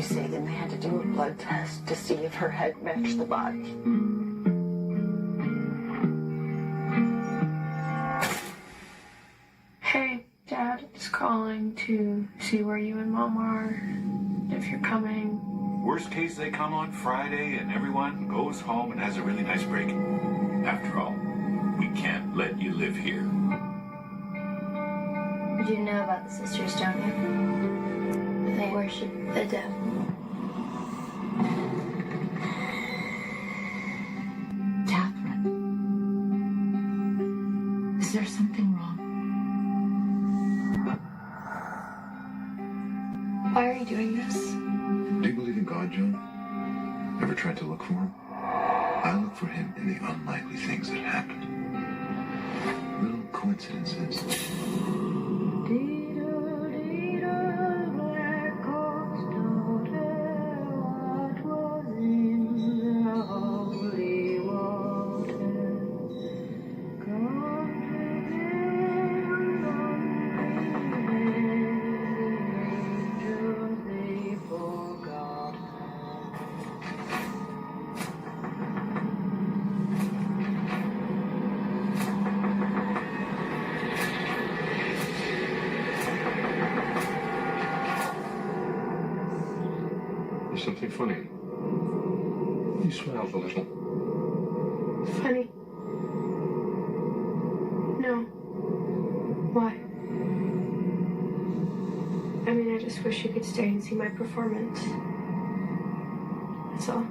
say then they had to do a blood test to see if her head matched the body. Hey, Dad, just calling to see where you and Mom are, if you're coming. Worst case, they come on Friday and everyone goes home and has a really nice break. After all, we can't let you live here. You do know about the sisters, don't you? They worship the devil. Catherine, is there something wrong? Why are you doing this? Do you believe in God, Joan? Ever tried to look for him? I look for him in the unlikely things that happen. Little coincidences. Blackcoats Daughter, what was in the holy water? God prevailed on the angels they forgot. There's something funny. You smiled a little. Funny. No. Why? I mean, I just wish you could stay and see my performance. That's all.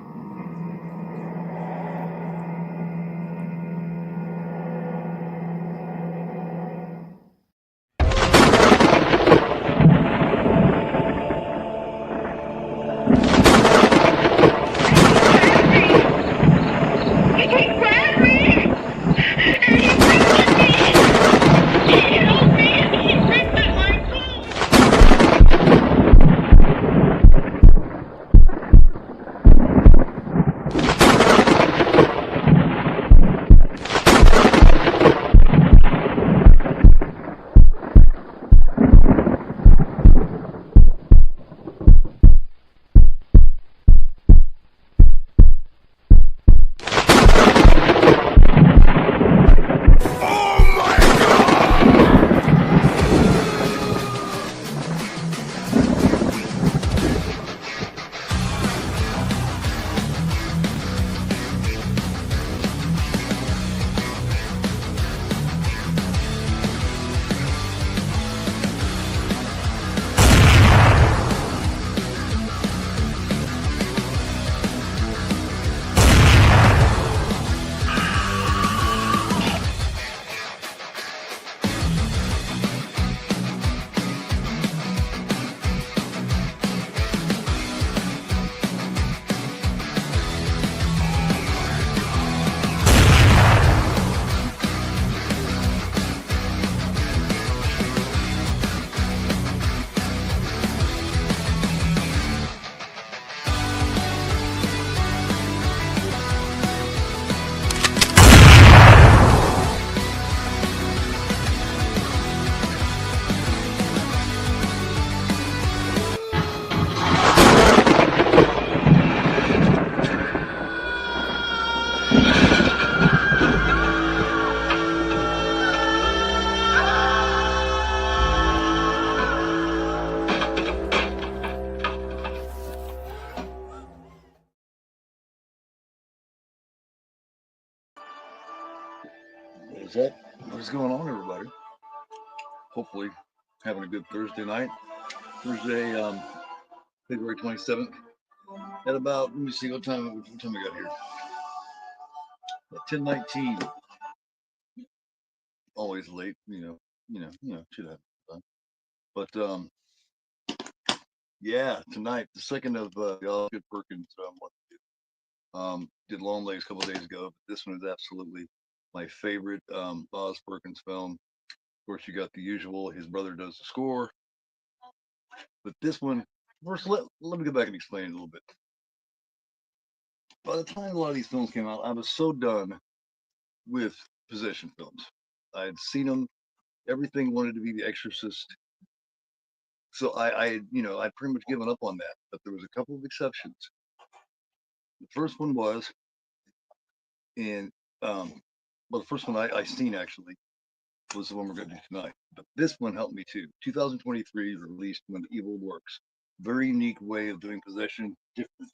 What's going on, everybody? Hopefully having a good Thursday night. Thursday, February 27th. At about, let me see what time we got here. At 10:19. Always late, should have done. But yeah, tonight, the second of the Osgood Perkins did Long Legs a couple of days ago. But this one is absolutely my favorite Oz Perkins film. Of course, you got the usual. His brother does the score. But this one, first, let me go back and explain it a little bit. By the time a lot of these films came out, I was so done with possession films. I had seen them. Everything wanted to be The Exorcist. So I'd pretty much given up on that, but there was a couple of exceptions. The first one was in, well, the first one I seen actually was the one we're going to do tonight. But this one helped me too. 2023 released When Evil Works. Very unique way of doing possession, different.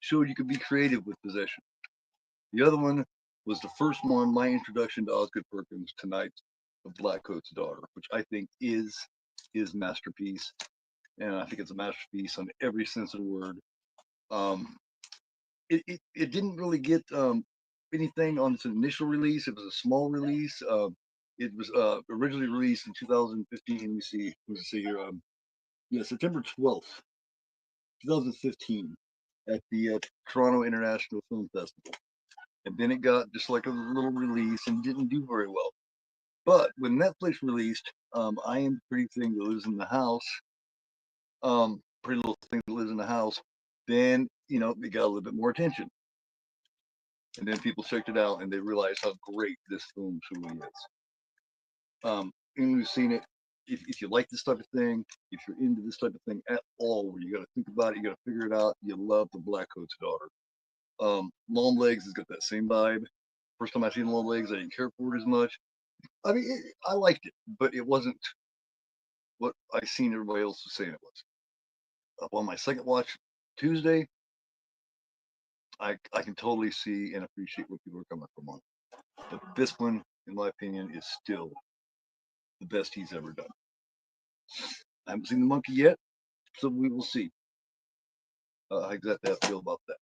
Showed you could be creative with possession. The other one was the first one, my introduction to Osgood Perkins tonight, of Blackcoats Daughter, which I think is his masterpiece. And I think it's a masterpiece on every sense of the word. Um, it didn't really get anything on its initial release. It was a small release. It was originally released in 2015. Let me see. Let's see here. Yeah, September 12th, 2015, at the Toronto International Film Festival. And then it got just like a little release and didn't do very well. But when Netflix released I Am Pretty Thing That Lives in the House, Pretty Little Thing That Lives in the House, then, it got a little bit more attention. And then people checked it out and they realized how great this film truly is. And we've seen it. If you like this type of thing, if you're into this type of thing at all, where you got to think about it, you got to figure it out, you love the Blackcoats Daughter. Long Legs has got that same vibe. First time I seen Long Legs, I didn't care for it as much. I mean, I liked it, but it wasn't what I seen everybody else was saying it was. On my second watch Tuesday, I can totally see and appreciate what people are coming from on. But this one, in my opinion, is still the best he's ever done. I haven't seen The Monkey yet, so we will see how exactly I feel about that.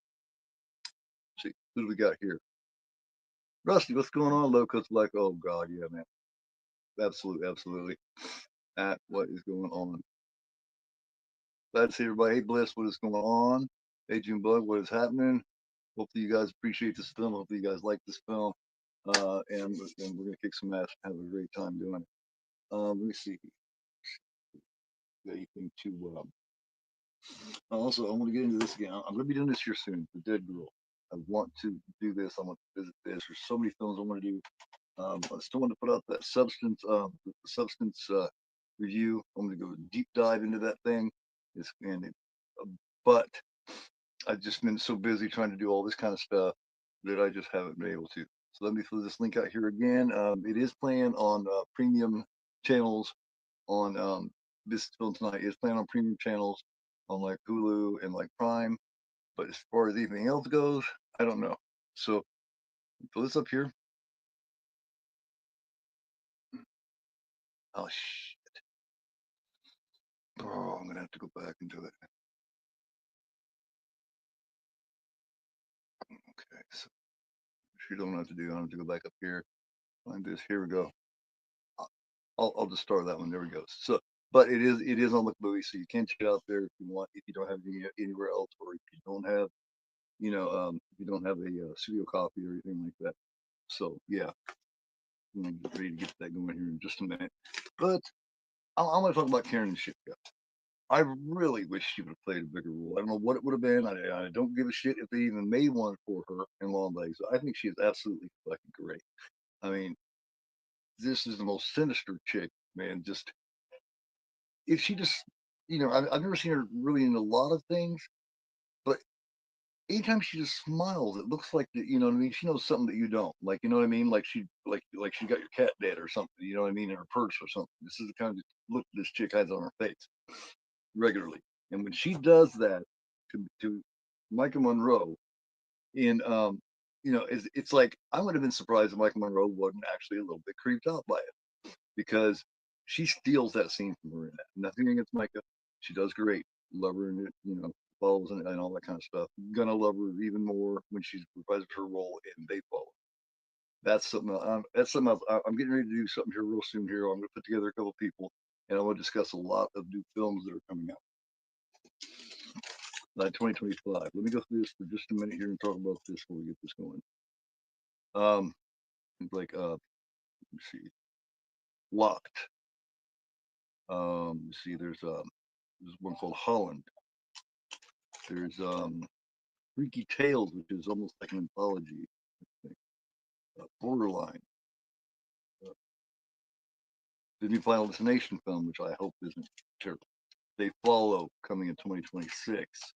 Let's see, who do we got here? Rusty, what's going on? Low Coast Black. Oh God, yeah, man. Absolutely. What is going on? Glad to see everybody. Hey, Bliss, what is going on? Hey, June Bug, what is happening? Hopefully you guys appreciate this film. Hopefully you guys like this film. And we're gonna kick some ass and have a great time doing it. Let me see. Got anything to also I want to get into this again. I'm gonna be doing this here soon, The Dead Girl. I want to do this. I want to visit this. There's so many films I want to do. I still want to put out that substance review. I'm gonna go deep dive into that thing. But I've just been so busy trying to do all this kind of stuff that I just haven't been able to. So let me throw this link out here again. It is playing on premium channels on this film tonight is playing on premium channels on like Hulu and like Prime. But as far as anything else goes, I don't know. So put this up here. Oh shit. Oh, I'm gonna have to go back into it. Okay, so you don't know what to do. I have to go back up here. Find this. Here we go. I'll just start that one. There we go. So, but it is on the movie, so you can check it out there if you want. If you don't have anywhere else, or if you don't have, if you don't have a studio copy or anything like that. So yeah, I'm gonna get ready to get that going here in just a minute. But I'm gonna talk about Karen Shipka. I really wish she would have played a bigger role. I don't know what it would have been. I don't give a shit if they even made one for her in Long Legs. I think she is absolutely fucking great. I mean, this is the most sinister chick, man. Just if she just, I've never seen her really in a lot of things, but anytime she just smiles, it looks like that. You know what I mean? She knows something that you don't. Like, you know what I mean? Like like she got your cat dead or something. You know what I mean? In her purse or something. This is the kind of look this chick has on her face regularly, and when she does that to Michael Monroe, in it's like I would have been surprised if Michael Monroe wasn't actually a little bit creeped out by it, because she steals that scene from her in that. Nothing against Micah. She does great. Love her in it, follows and all that kind of stuff. Gonna love her even more when she's reprises her role in They Follow. That's something. That's something else. I'm getting ready to do something here real soon. Here, I'm going to put together a couple of people, and I want to discuss a lot of new films that are coming out. Like 2025. Let me go through this for just a minute here and talk about this before we get this going. Let's see, Locked. Let's see, there's one called Holland. There's Freaky Tales, which is almost like an anthology. Borderline. The new Final Destination film, which I hope isn't terrible. they follow coming in 2026.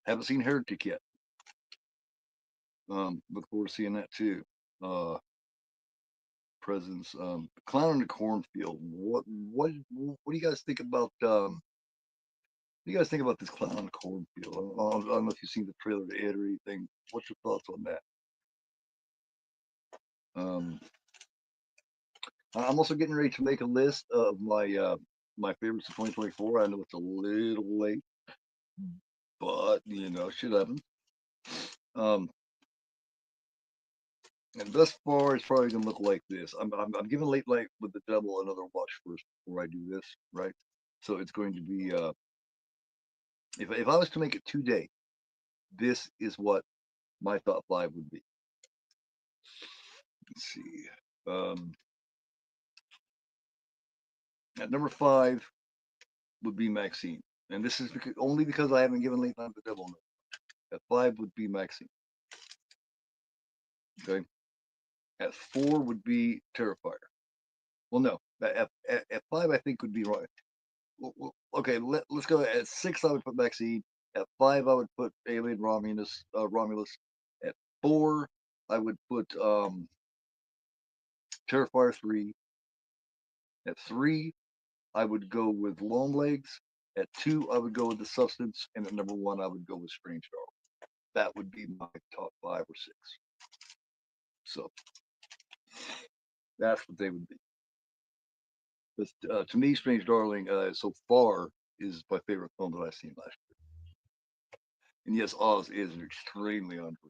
Haven't seen Heretic yet. Look forward to seeing that too. Presence, Clown in the Cornfield. What do you guys think about what do you guys think about this Clown in the Cornfield? I don't know if you've seen the trailer to it or anything. What's your thoughts on that? I'm also getting ready to make a list of my favorites of 2024. I know it's a little late, but you know, shit happens. And thus far, it's probably gonna look like this. I'm giving Late Night with the Devil another watch first before I do this, right? So it's going to be if I was to make it today, this is what my top 5 would be. Let's see. At number 5 would be Maxine, and this is only because I haven't given Late Night with the Devil. At 5 would be Maxine. Okay. At 4 would be Terrifier. Well, no. At 5, I think would be right. Okay, let's go. At 6, I would put Maxine. At 5, I would put Alien Romulus. At 4, I would put Terrifier 3. At 3, I would go with Long Legs. At 2, I would go with The Substance. And at number 1, I would go with Strange Darling. That would be my top 5 or 6. So that's what they would be. But to me, Strange Darling so far is my favorite film that I've seen last year. And yes, Oz is an extremely underrated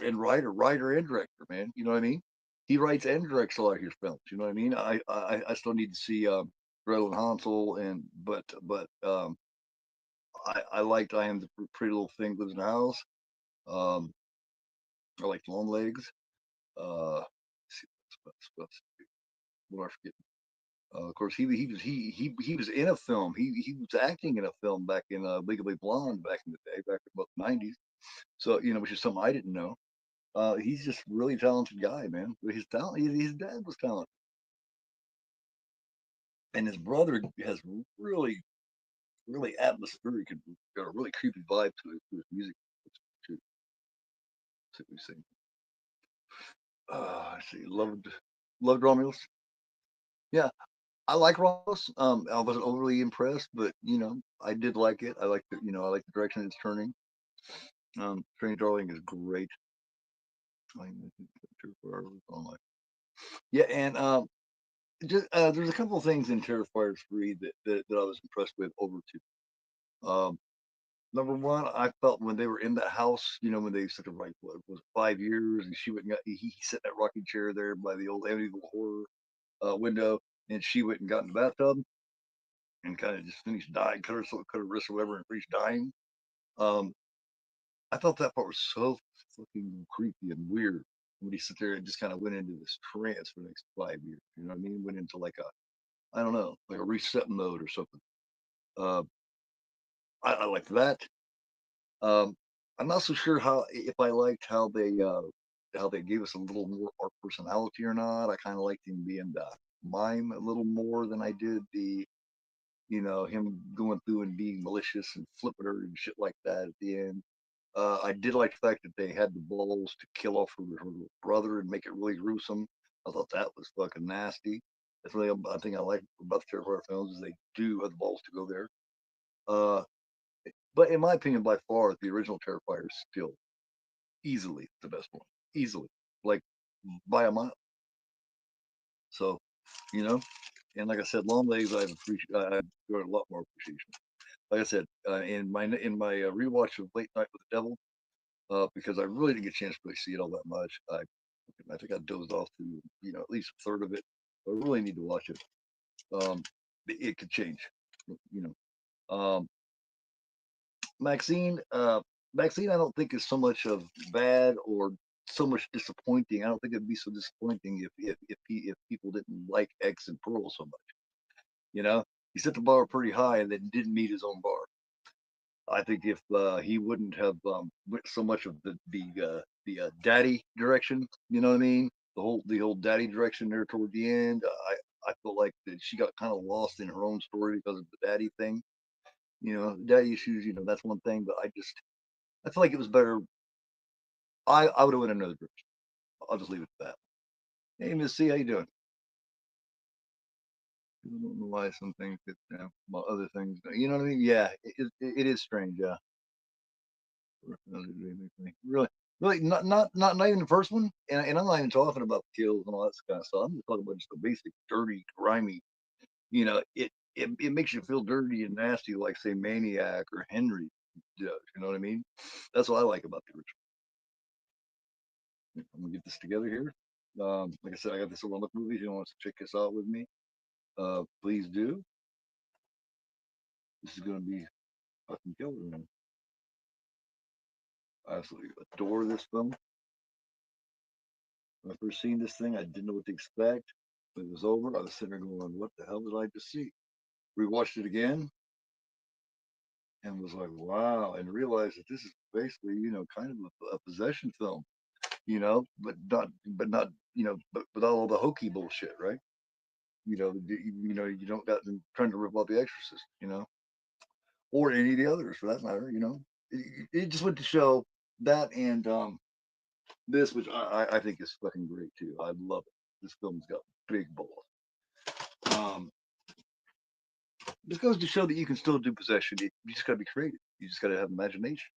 and writer and director, man. You know what I mean? He writes and directs a lot of his films. You know what I mean? I still need to see Gretel and Hansel, but I liked I Am the Pretty Little Thing Lives in the House. I liked Long Legs. Let's see, what I forget. Of course, he was in a film. He was acting in a film back in Legally Blonde back in the day, back in about the 90s. So you know, which is something I didn't know. He's just a really talented guy, man. His talent, his dad was talented, and his brother has really, really atmospheric and got a really creepy vibe to his music too. So we sing. I see. Loved Romulus. Yeah, I like Romulus. I wasn't overly impressed, but you know, I did like it. I like the, you know, I like the direction it's turning. Strange Darling is great. Yeah, and just there's a couple of things in Terrifier 3 that I was impressed with over 2. Number 1, I felt when they were in that house, you know, when they took like what was it, 5 years, and she went and got he sat in that rocking chair there by the old Amityville Horror window, and she went and got in the bathtub and kind of just finished dying, cut her wrist or whatever, and finished dying. Um, I thought that part was so fucking creepy and weird when he sit there and just kind of went into this trance for the next 5 years. You know what I mean? Went into like I don't know, like a reset mode or something. Uh, I liked that. Um, I'm not so sure if I liked how they gave us a little more art personality or not. I kind of liked him being the mime a little more than I did him going through and being malicious and flipping her and shit like that at the end. I did like the fact that they had the balls to kill off her brother and make it really gruesome. I thought that was fucking nasty. That's really I think I like about the Terrifier films is they do have the balls to go there. Uh, but in my opinion, by far, the original Terrifier is still easily the best one. Easily, like by a mile. So, you know, and like I said, Long Legs, I've got a lot more appreciation. Like I said, in my rewatch of Late Night with the Devil, because I really didn't get a chance to really see it all that much. I think I dozed off to at least a third of it. I really need to watch it. It could change, you know. Maxine, Maxine, I don't think is so much of bad or so much disappointing. I don't think it'd be so disappointing if people didn't like X and Pearl so much. You know, he set the bar pretty high and then didn't meet his own bar. I think if he wouldn't have went so much of the daddy direction, you know what I mean? The whole daddy direction there toward the end. I feel like that she got kind of lost in her own story because of the daddy thing. Daddy issues. That's one thing, but I feel like it was better. I would have went another direction. I'll just leave it at that. Hey, Miss C, how you doing? I don't know why some things get about other things. You know what I mean? Yeah, it is strange. Yeah, really, really, not even the first one. And I'm not even talking about the kills and all that kind of stuff. I'm just talking about just the basic dirty, grimy. It makes you feel dirty and nasty, like say Maniac or Henry does. You know what I mean? That's what I like about the original. I'm gonna get this together here. Like I said, I got this Overlook movie. If you want to check this out with me, please do. This is gonna be fucking killer, man. I absolutely adore this film. When I first seen this thing, I didn't know what to expect. When it was over, I was sitting there going, "What the hell did I just see?" Rewatched it again and was like, "Wow!" And realized that this is basically, kind of a possession film, but not, but without all the hokey bullshit, right? You don't got them trying to rip off The Exorcist, or any of the others for that matter. It just went to show that and this, which I think is fucking great too. I love it. This film's got big balls. Um, this goes to show that you can still do possession. You just got to be creative. You just got to have imagination.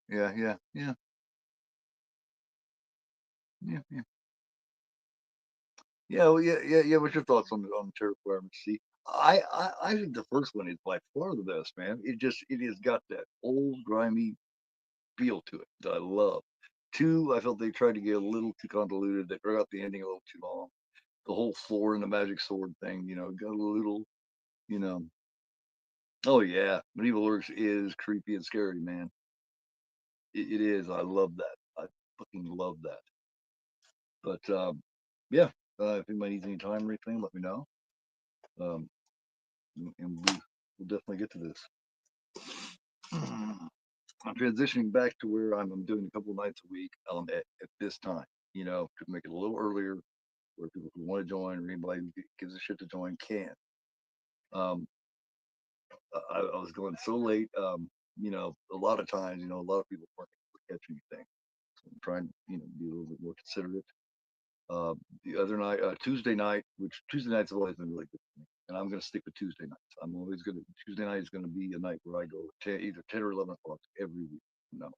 Yeah, yeah, yeah, yeah, yeah. Yeah, well, yeah, yeah, yeah. What's your thoughts on the Terrifier? See, I think the first one is by far the best, man. It has got that old grimy feel to it that I love. Two, I felt they tried to get a little too convoluted. They drug out the ending a little too long. The whole floor and the magic sword thing, got a little, you know. Oh yeah, Medieval Orcs is creepy and scary, man. It is. I love that. I fucking love that. But yeah, if anybody needs any time or anything, let me know. Um, and we'll definitely get to this. I'm transitioning back to where I'm doing a couple nights a week at this time, to make it a little earlier where people who want to join or anybody who gives a shit to join can. Um, I was going so late, a lot of times, a lot of people weren't able to catch anything. So I'm trying to, be a little bit more considerate. Uh, the other night, Tuesday night, which Tuesday nights have always been really good for me, and I'm going to stick with Tuesday nights. I'm always going to, Tuesday night is going to be a night where I go either 10 or 11 o'clock every week. No.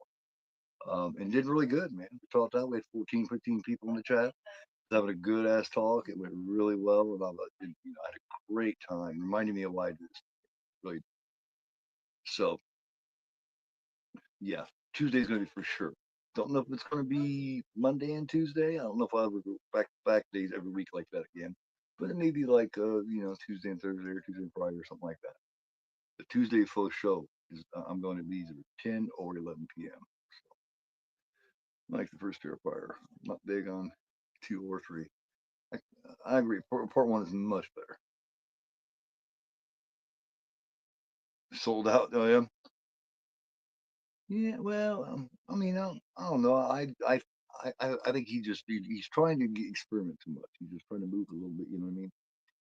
And did really good, man. We talked out. We had 14, 15 people in the chat. Having a good ass talk. It went really well. And I had a great time. Reminding me of why I do this. Really. So, yeah, Tuesday's going to be for sure. Don't know if it's going to be Monday and Tuesday. I don't know if I'll ever go back to back days every week like that again. But it may be like, Tuesday and Thursday or Tuesday and Friday or something like that. The Tuesday full show is I'm going to be either 10 or 11 p.m. So, like the first Terrifier. I'm not big on 2 or 3. I agree. Part 1 is much better. Sold out. Oh yeah. Yeah. Well, I mean, I don't know. I think he's trying to experiment too much. He's just trying to move a little bit. You know what I mean?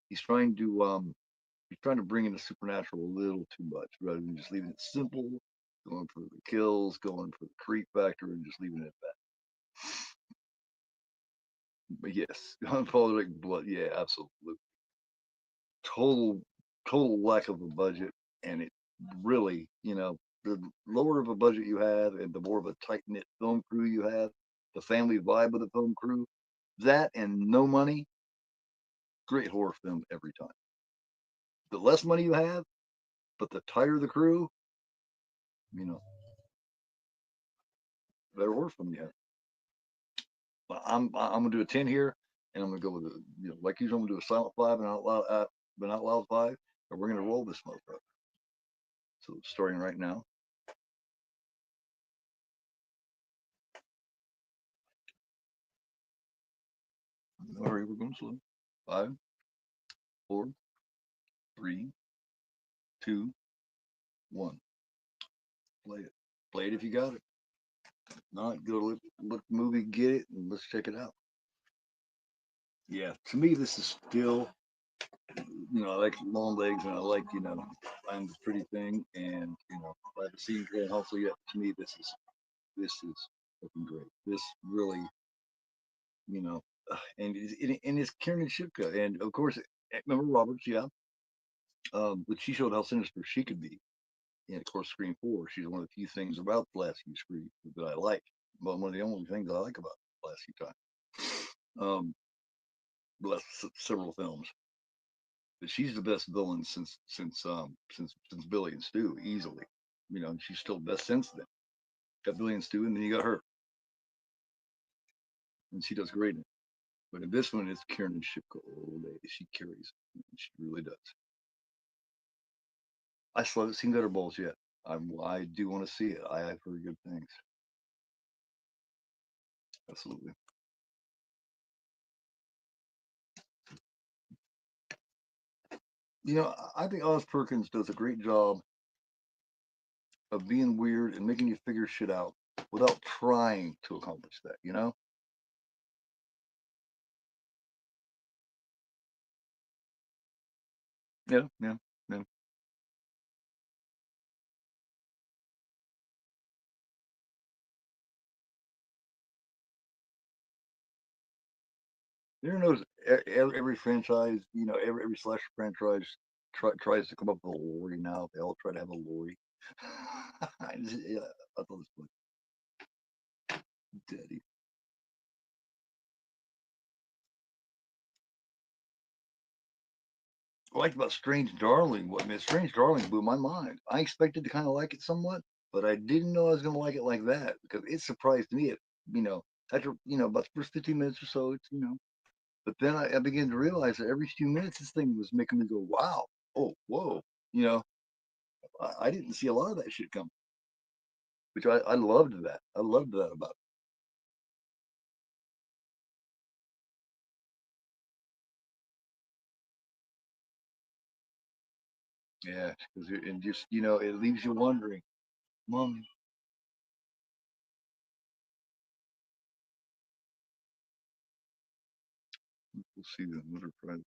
He's trying to bring in the supernatural a little too much rather than just leaving it simple, going for the kills, going for the creep factor, and just leaving it at that. But yes, unapologetic blood. Yeah, absolutely. Total, total lack of a budget, and it really, the lower of a budget you have, and the more of a tight knit film crew you have, the family vibe of the film crew, that and no money, great horror film every time. The less money you have, but the tighter the crew, you know, better horror film you have. I'm gonna do a 10 here, and I'm gonna go with like usual. I'm gonna do a silent 5 and an out loud 5, and we're gonna roll this motherfucker. So starting right now. All right, we're going slow. 5, 4, 3, 2, 1. Play it. Play it if you got it. Not go look the movie, get it, and let's check it out. Yeah, to me, this is still, I like long legs, and I like, I'm the pretty thing, and I haven't seen Grand Hustle yet. To me, this is fucking great. This really, you know, and it's Karen Shipka, and of course, remember Roberts, yeah, but she showed how sinister she could be. And of course, Scream 4, she's one of the few things about the last few Scream that I like. But one of the only things I like about the last few times. The last several films. But she's the best villain since Billy and Stu, easily. And she's still best since then. Got Billy and Stu, and then you got her. And she does great in it. But in this one, it's Karen and Shipka all day. She carries. She really does. I still haven't seen Gutter Balls yet. I do want to see it. I've heard good things. Absolutely. I think Oz Perkins does a great job of being weird and making you figure shit out without trying to accomplish that. Yeah, yeah, yeah. You know, every franchise, every slasher franchise tries to come up with a lorry now. They all try to have a lorry. Yeah, I thought this was daddy. I liked about Strange Darling. What, man, Strange Darling blew my mind. I expected to kind of like it somewhat, but I didn't know I was going to like it like that because it surprised me. You know, after about the first 15 minutes or so, but then I began to realize that every few minutes this thing was making me go, wow, oh, whoa. You know, I didn't see a lot of that shit coming, which I loved that. I loved that about it. Yeah, because and just it leaves you wondering, Mom. We'll see the Winter Pride.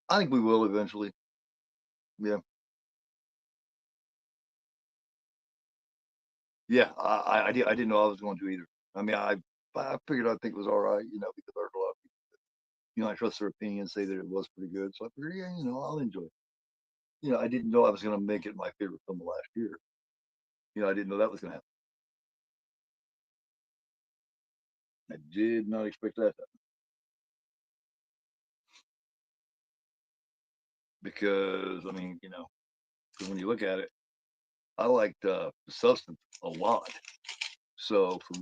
I think we will eventually. Yeah, yeah. I didn't know I was going to either. I mean, I figured I think it was all right, because I heard a lot of people, I trust their opinion, say that it was pretty good. So I figured, yeah, I'll enjoy it. I didn't know I was going to make it my favorite film of last year. I didn't know that was going to happen. I did not expect that because I mean, 'cause when you look at it, I liked the substance a lot. So for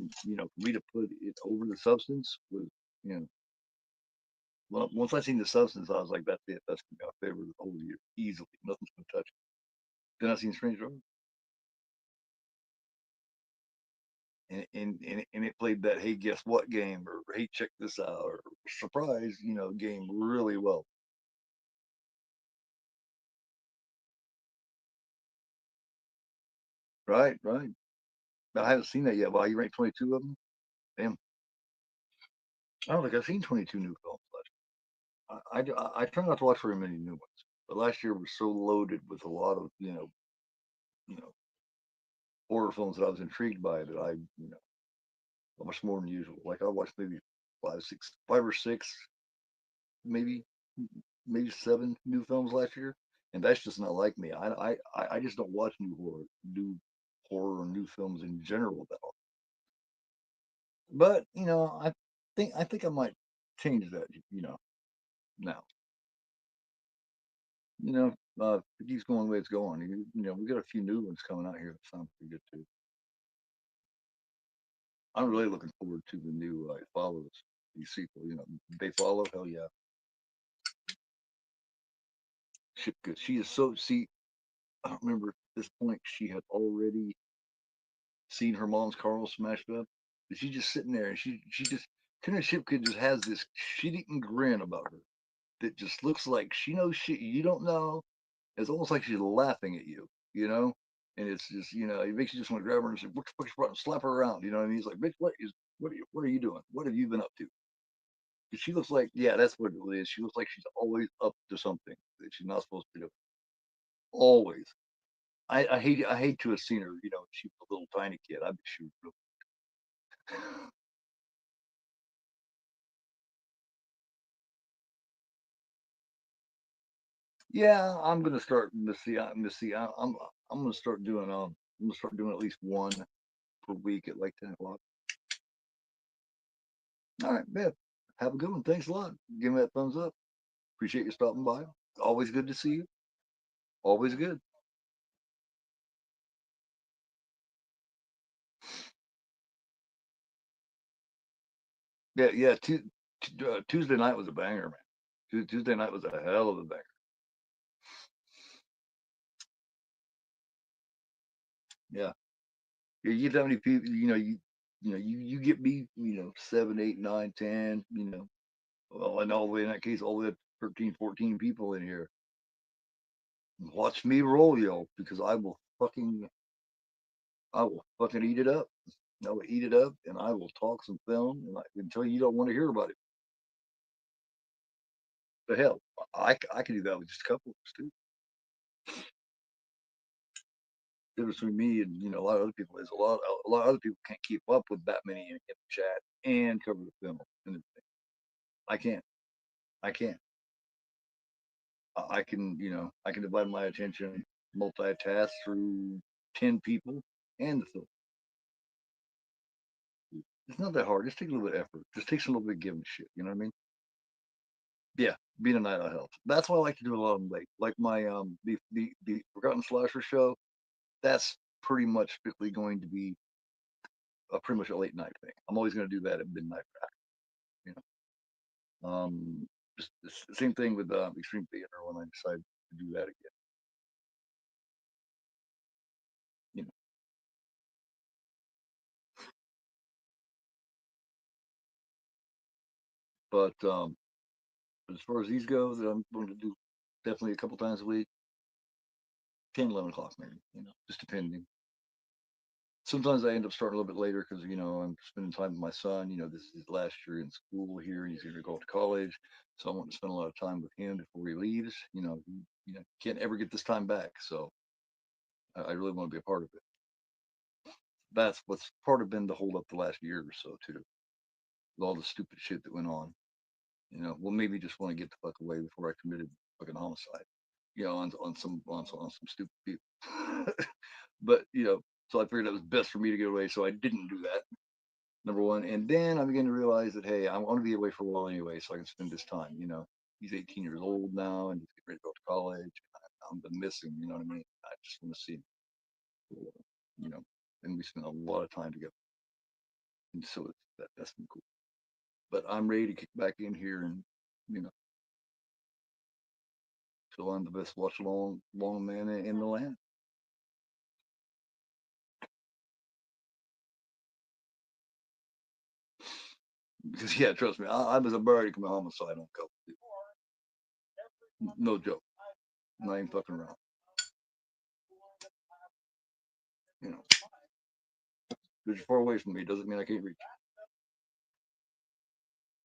me to put it over the substance was, you know, well, once I seen the substance, I was like, that's it. That's gonna be my favorite of the whole year, easily. Nothing's gonna touch it. Then I seen Strange Road, and it played that hey, guess what game, or hey, check this out, or surprise, game really well. Right, right. I haven't seen that yet. Wow, you ranked 22 of them? Damn. I don't think I've seen 22 new films last year. I try not to watch very many new ones, but last year was so loaded with a lot of you know horror films that I was intrigued by that I much more than usual. Like I watched maybe five or six, maybe maybe seven new films last year, and that's just not like me. I just don't watch new horror or new films in general that often. But I think I might change that. Now. If it keeps going the way it's going, we got a few new ones coming out here that sound pretty good too. I'm really looking forward to the new It Follows, the sequel. They follow. Hell yeah, shit good. She is so. See, I don't remember at this point she had already seen her mom's car smashed up, but she's just sitting there and she just Karen Shipka just has this shit-eating grin about her that just looks like she knows shit you don't know. It's almost like she's laughing at you, you know. And it's just, it makes you just want to grab her and say, "What the fuck's wrong?" Slap her around, you know what I mean? He's like, "Bitch, what are you doing? What have you been up to?" 'Cause she looks like, yeah, that's what it is. She looks like she's always up to something that she's not supposed to do. Always. I hate to have seen her, she was a little tiny kid. I bet she was real. Yeah, I'm gonna start. Missy. I'm gonna start doing. I'm gonna start doing at least one per week at like 10 o'clock. All right, man. Have a good one. Thanks a lot. Give me that thumbs up. Appreciate you stopping by. Always good to see you. Always good. Yeah, yeah. Tuesday night was a banger, man. Tuesday night was a hell of a banger. Yeah. You get that many people, you get me, 7, 8, 9, 10, well, and all the way in that case, all the way up to 13, 14 people in here. Watch me roll, yo, because I will fucking eat it up. I will eat it up, and I will talk some film, until you don't want to hear about it. But hell, I can do that with just a couple of us too. The difference between me and a lot of other people is a lot of other people can't keep up with that many in the chat and cover the film and everything. I can't. I can't. I can, I can divide my attention, multitask through 10 people and the film. It's not that hard. Just take a little bit of effort. Just takes a little bit of giving a shit. You know what I mean? Yeah, being a night owl helps. That's why I like to do a lot of them late. Like my the Forgotten Slasher show. That's pretty much strictly going to be pretty much a late night thing. I'm always going to do that at midnight. You know, just the same thing with Extreme Theater when I decide to do that again. You know, but as far as these go, that I'm going to do definitely a couple times a week, 10, 11 o'clock maybe, just depending. Sometimes I end up starting a little bit later because, I'm spending time with my son. This is his last year in school here. He's going to go to college. So I want to spend a lot of time with him before he leaves. He can't ever get this time back. So I really want to be a part of it. That's what's part of been the hold up the last year or so, too, with all the stupid shit that went on. Well, maybe just want to get the fuck away before I committed fucking homicide. On some stupid people. But so I figured it was best for me to get away, so I didn't do that. Number one, and then I began to realize that hey, I want to be away for a while anyway, so I can spend this time. He's 18 years old now, and he's getting ready to go to college. I'm gonna miss him. You know what I mean? I just want to see him. You know, and we spent a lot of time together, and so that's been cool. But I'm ready to kick back in here and you know so I'm the best watch along long man in the land. Because yeah, trust me, I was about to commit homicide on a couple people. No joke. Not even fucking around. You know, because you're far away from me doesn't mean I can't reach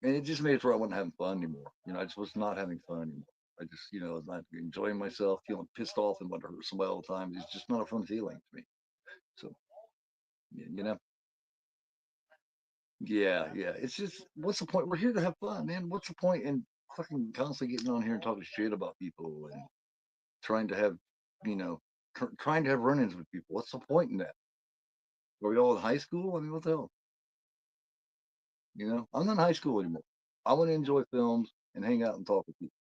you. And it just made it where I wasn't having fun anymore. I just was not having fun anymore. I just, was not enjoying myself, feeling pissed off and wanting to hurt somebody all the time. It's just not a fun feeling to me. So, you know, yeah, yeah. It's just, what's the point? We're here to have fun, man. What's the point in fucking constantly getting on here and talking shit about people and trying to have, you know, trying to have run-ins with people? What's the point in that? Are we all in high school? I mean, what the hell? I'm not in high school anymore. I want to enjoy films and hang out and talk with people.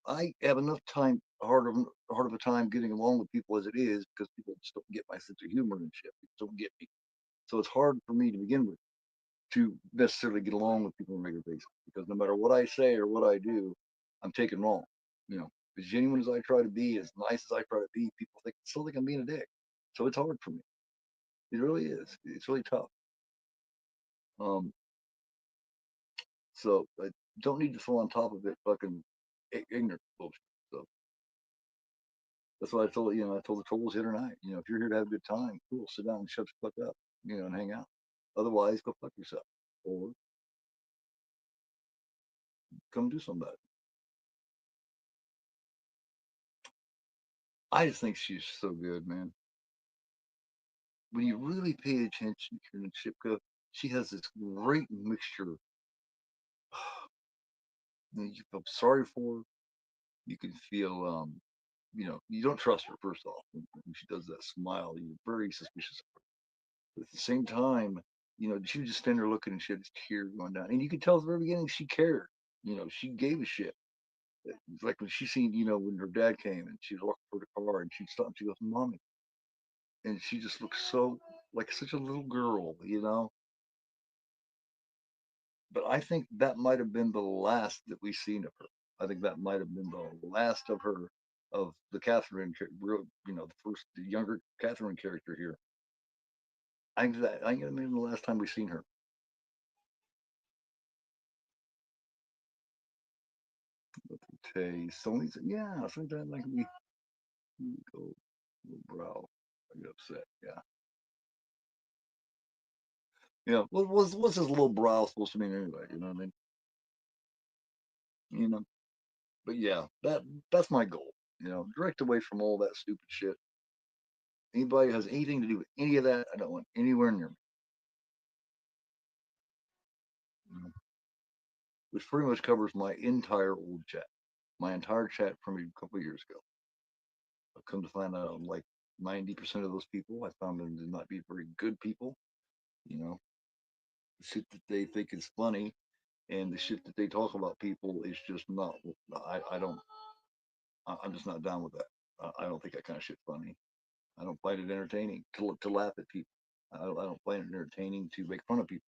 I have enough time, hard of a time getting along with people as it is because people just don't get my sense of humor and shit. People don't get me. So it's hard for me to begin with to necessarily get along with people on a regular basis because no matter what I say or what I do, I'm taken wrong. As genuine as I try to be, as nice as I try to be, people still think I'm being a dick. So it's hard for me. It really is. It's really tough. Um, so I don't need to fall on top of it fucking ignorant bullshit. So That's what I told I told the trolls the other night. If you're here to have a good time, cool, sit down and shut the fuck up, and hang out. Otherwise, go fuck yourself, or come do something about it. I just think she's so good, man. When you really pay attention to her Shipka, she has this great mixture. You feel sorry for her. You can feel, you don't trust her, first off. When she does that smile, you're very suspicious of her. But at the same time, she was just standing there looking and she had this tear going down. And you could tell at the very beginning she cared. She gave a shit. It's like when she seen, when her dad came and she was walking toward the car and she stopped and she goes, Mommy. And she just looks so like such a little girl. But I think that might have been the last that we've seen of her. I think that might have been the last of her, of the Catherine, the younger Catherine character here. I think that may have been the last time we've seen her. Okay, Sony's, yeah, sometimes like we go brow. I get upset. Yeah. Yeah. What's his little brow supposed to mean anyway? You know what I mean? You know. But yeah, that's my goal. Direct away from all that stupid shit. Anybody who has anything to do with any of that, I don't want anywhere near me. Which pretty much covers my entire old chat, my entire chat from a couple of years ago. I've come to find out, like 90% of those people, I found them to not be very good people. The shit that they think is funny and the shit that they talk about people is just not. I don't. I'm just not down with that. I don't think that kind of shit funny. I don't find it entertaining to laugh at people. I don't find it entertaining to make fun of people.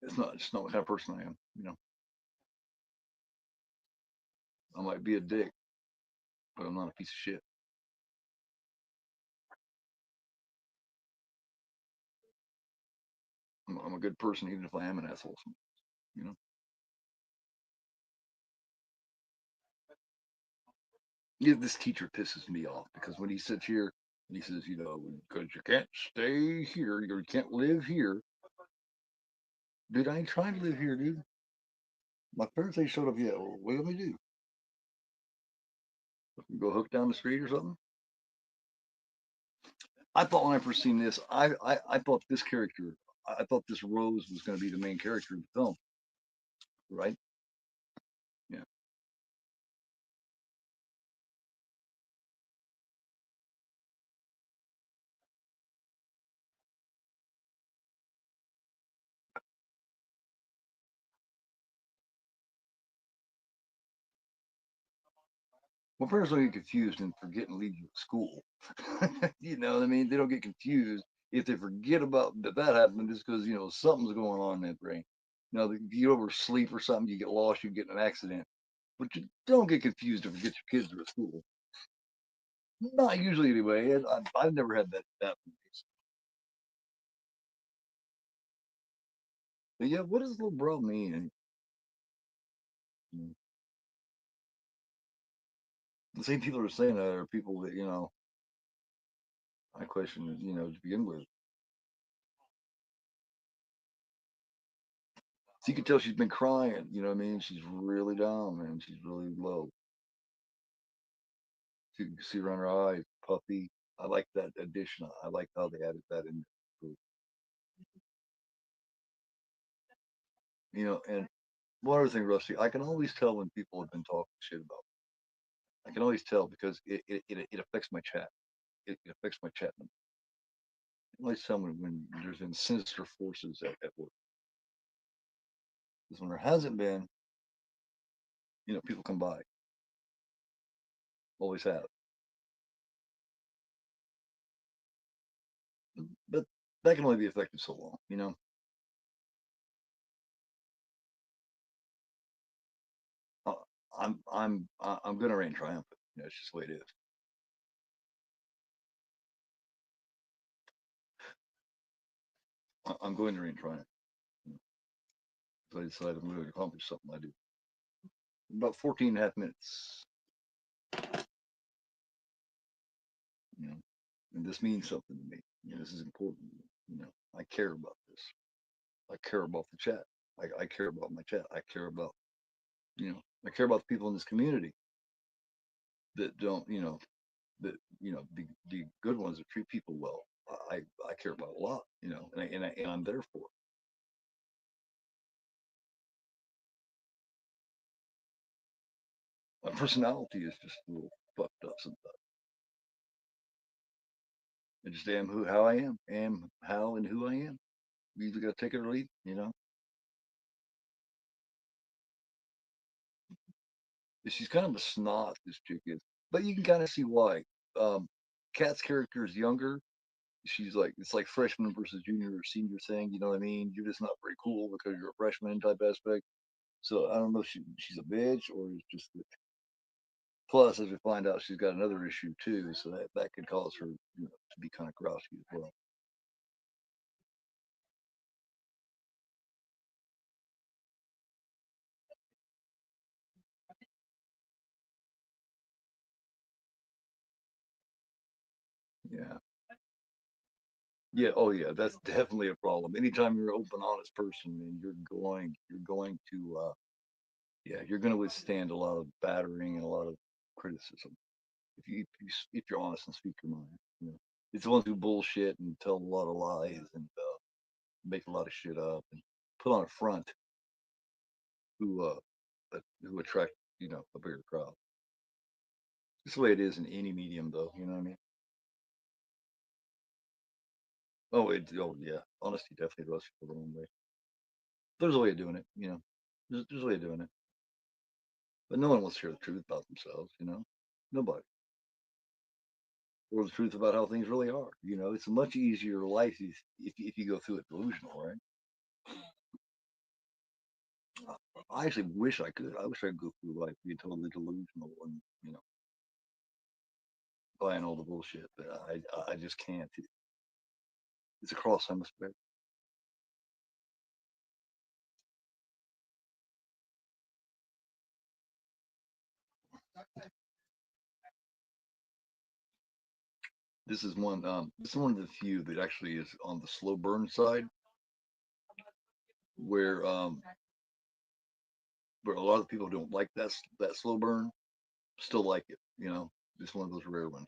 It's not the kind of person I am. I might be a dick, but I'm not a piece of shit. I'm a good person, even if I am an asshole. You know. Yeah, this teacher pisses me off because when he sits here and he says, because you can't stay here, you can't live here. Dude, I ain't trying to live here, dude. My parents ain't showed up yet. Well, what do we do? Go hook down the street or something? I thought when I first seen this, I thought this character, I thought this Rose was going to be the main character of the film, right? Yeah. Well, parents don't get confused and forget and leave you at school. You know what I mean? They don't get confused if they forget about that happened just because something's going on in that brain. If you oversleep or something, you get lost, you get in an accident. But you don't get confused and forget your kids are at school. Not usually, anyway. I've never had that. But yeah, what does little bro mean? The same people are saying that are people that I question, to begin with. So you can tell she's been crying. You know what I mean? She's really down, man. She's really low. You can see around her eyes, puffy. I like that addition. I like how they added that in. And one other thing, Rusty, I can always tell when people have been talking shit about me. I can always tell because it affects my chat. It affects my chat. I can always tell when there's been sinister forces at work. Because when there hasn't been, people come by. Always have. But that can only be effective so long. Uh, I'm gonna reign triumphant. It's just the way it is. I'm going to reign triumphant. So I decide I'm going to accomplish something I do. About 14 and a half minutes. you know, and this means something to me. You know, this is important. You know, I care about this. I care about the chat. I care about my chat. I care about, you know, I care about the people in this community that don't, you know, that, you know, the good ones that treat people well. I care about a lot, you know, and I'm there for it. My personality is just a little fucked up sometimes. I just am how I am how and who I am. You either gotta take it or leave, you know. She's kind of a snot, this chick is, but you can kind of see why. Um, Kat's character is younger. She's like, it's like freshman versus junior or senior thing. You know what I mean? You're just not very cool because you're a freshman type aspect. So I don't know if she's a bitch or it's just that. Plus, as we find out, she's got another issue too, so that could cause her, you know, to be kind of grouchy as well. Yeah. Yeah. Oh, yeah. That's definitely a problem. Anytime you're an open, honest person, and you're going to, yeah, you're going to withstand a lot of battering and a lot of criticism if you're honest and speak your mind. You know, it's the ones who bullshit and tell a lot of lies and make a lot of shit up and put on a front who attract, you know, a bigger crowd. It's the way it is in any medium, though. You know what I mean? Oh yeah. Honesty definitely rubs people the wrong way. There's a way of doing it, you know. There's a way of doing it, but no one wants to hear the truth about themselves, you know. Nobody, or the truth about how things really are. You know, it's a much easier life if you go through it delusional, right? I actually wish I could. I wish I could go through life being totally delusional and, you know, buying all the bullshit, but I just can't. It's a cross I must bear. This is one of the few that actually is on the slow burn side, where where a lot of people don't like that slow burn, still like it. You know, it's one of those rare ones.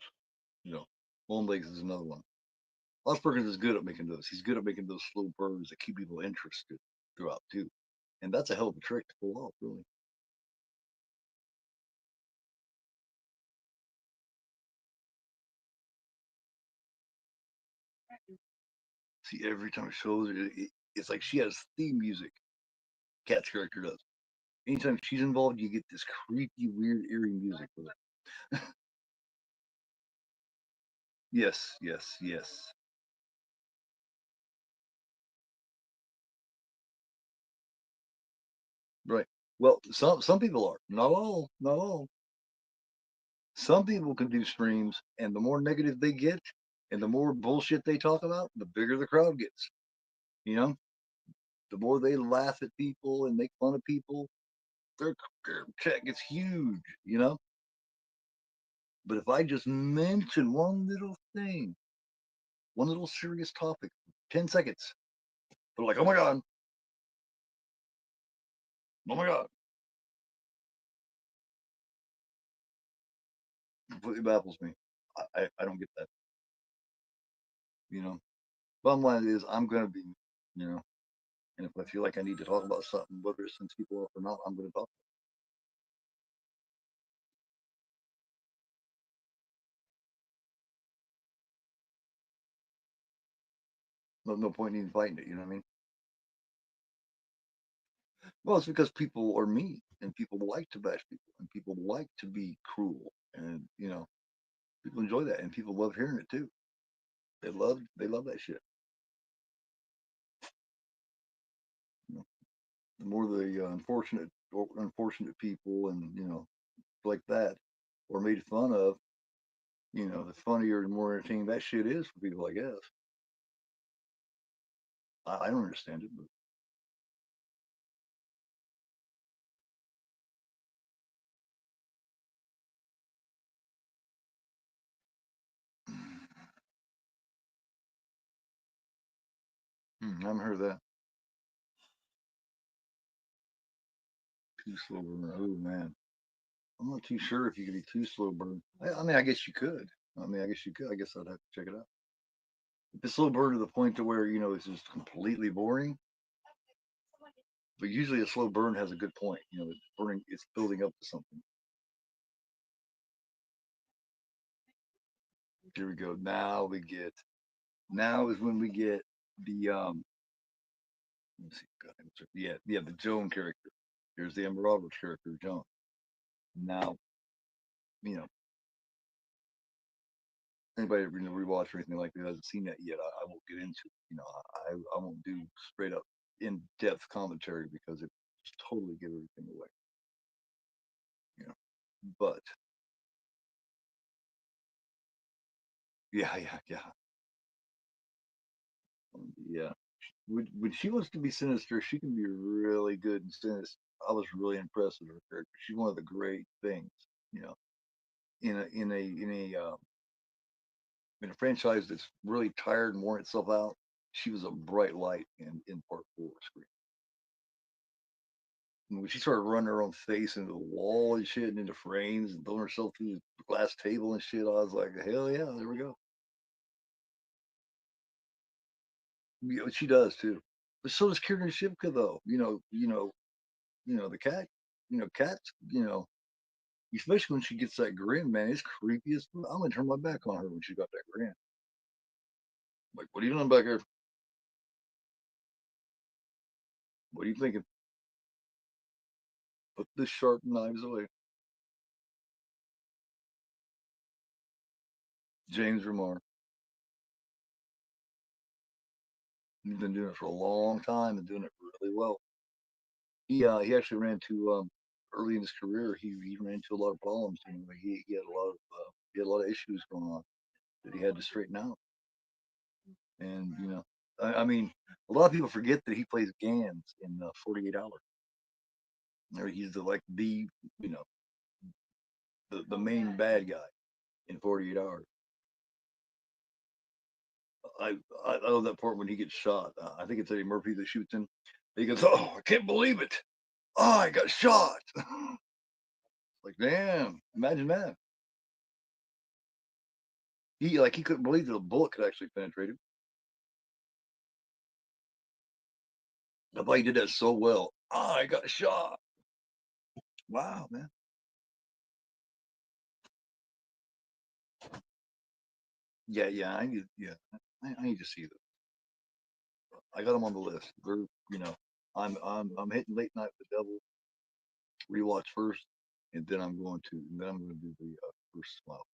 You know, Lone Legs is another one. Perkins is good at making those. He's good at making those slow burns that keep people interested throughout too, and that's a hell of a trick to pull off, really. See, every time it shows, it's like she has theme music. Cat's character does. Anytime she's involved, you get this creepy, weird, eerie music with it. Yes, yes, yes. Right. Well, some people are, not all, not all. Some people can do streams, and the more negative they get, and the more bullshit they talk about, the bigger the crowd gets. You know, the more they laugh at people and make fun of people, their check gets huge. You know, but if I just mention one little thing, one little serious topic, 10 seconds, they're like, oh my god, completely baffles me. I don't get that. You know, bottom line is I'm gonna be, you know, and if I feel like I need to talk about something, whether it sends people off or not, I'm gonna talk. No point in even fighting it. You know what I mean? Well, it's because people are mean and people like to bash people and people like to be cruel and, you know, people enjoy that and people love hearing it too. They love that shit. You know, the more the unfortunate people and, you know, like that or made fun of, you know, the funnier and more entertaining that shit is for people, I guess. I don't understand it, but I haven't heard of that. Too slow burn. Oh man, I'm not too sure if you could be too slow burn. I mean, I guess you could. I guess you could. I guess I'd have to check it out. If it's slow burn to the point to where it's just completely boring, but usually a slow burn has a good point. It's burning, it's building up to something. Here we go. Now is when we get the let's see, yeah, the Joan character. Here's the Emma Roberts character, Joan. Now, you know, anybody rewatch or anything like that hasn't seen that yet, I won't get into it. I won't do straight up in depth commentary because it just totally give everything away. You know, but yeah, yeah. When she wants to be sinister, she can be really good and sinister. I was really impressed with her character. She's one of the great things, you know, in a franchise that's really tired and worn itself out. She was a bright light in part four screen. And when she started running her own face into the wall and shit and into frames and throwing herself through the glass table and shit, I was like, hell yeah, there we go. She does too. But so does Kieran Shipka though. The cat. Cats. Especially when she gets that grin, man, it's creepy as fuck. I'm gonna turn my back on her when she got that grin. Like, what are you doing back here? What are you thinking? Put the sharp knives away. James Remar. He's been doing it for a long time and doing it really well. He actually ran into early in his career. He ran into a lot of problems. He had a lot of issues going on that he had to straighten out. And I mean, a lot of people forget that he plays Gans in 48 Hours. Or he's you know the main bad guy in 48 Hours. I I love that part when he gets shot. I think it's Eddie Murphy that shoots him. He goes, "Oh, I can't believe it! Oh, I got shot!" Like, damn, imagine that. He couldn't believe that a bullet could actually penetrate him. I thought he did that so well. Oh, I got shot. Wow, man. Yeah. I need to see them. I got them on the list. I'm hitting Late Night with the Devil rewatch first, and then I'm going to do the first Smile.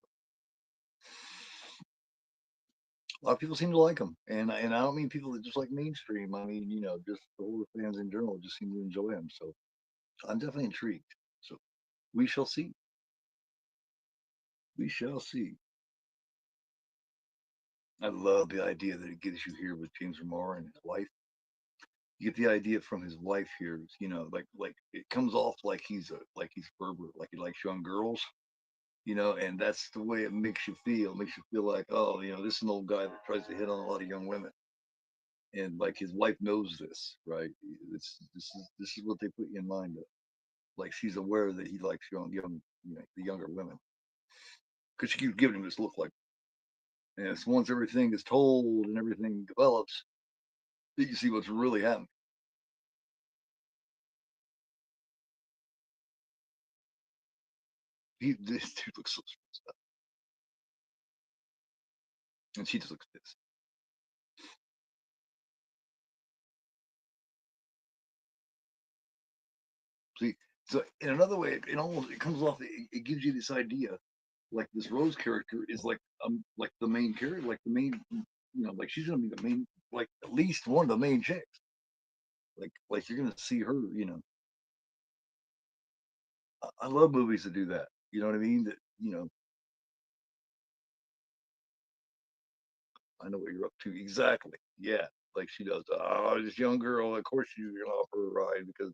A lot of people seem to like them, and I don't mean people that just like mainstream. I mean, just the horror fans in general just seem to enjoy them. So I'm definitely intrigued. So we shall see. We shall see. I love the idea that it gives you here with James Remar and his wife. You get the idea from his wife here. Like it comes off like he's Berber, like he likes young girls. And that's the way it makes you feel. It makes you feel like, oh, this is an old guy that tries to hit on a lot of young women, and like his wife knows this, right? This is what they put you in mind of. Like she's aware that he likes the younger women, because she keeps giving him this look like, and it's once everything is told and everything develops that you see what's really happening. This dude looks so stressed out, and she just looks pissed. See, so in another way, it comes off. It gives you this idea, like this Rose character is like the main character, like the main, like she's gonna be the main, like at least one of the main chicks. Like you're gonna see her. I love movies that do that. You know what I mean? That I know what you're up to exactly. Yeah, like she does. Oh, this young girl. Of course you're gonna offer her a ride because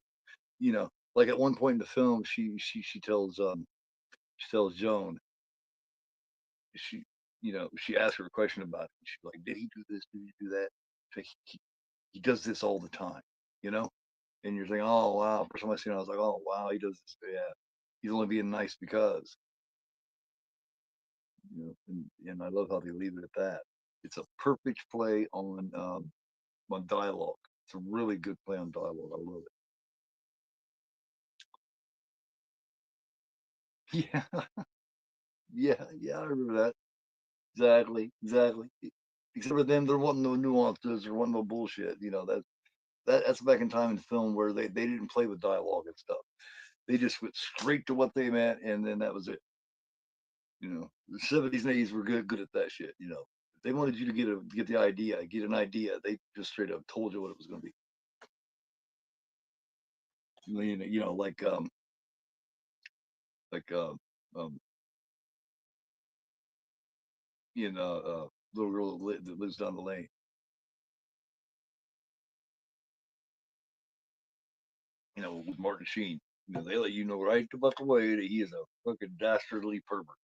like at one point in the film, she tells Joan, she she asks her a question about it. She's like, "Did he do this? Did he do that?" he does this all the time, you know? And you're thinking, oh wow. First time I seen it, I was like, oh wow, he does this. Yeah, he's only being nice because, you know. And I love how they leave it at that. It's a perfect play on dialogue. It's a really good play on dialogue. I love it. Yeah, yeah. I remember that. Exactly. Except for them, they're wanting no nuances, they're wanting no bullshit. You know that's back in time in film where they didn't play with dialogue and stuff. They just went straight to what they meant, and then that was it. You know, the '70s and '80s were good at that shit. You know, if they wanted you to get the idea, get an idea, they just straight up told you what it was going to be. You know, like um, little girl that lives down the lane. You know, with Martin Sheen. You know, they let you know right about the way that he is a fucking dastardly pervert.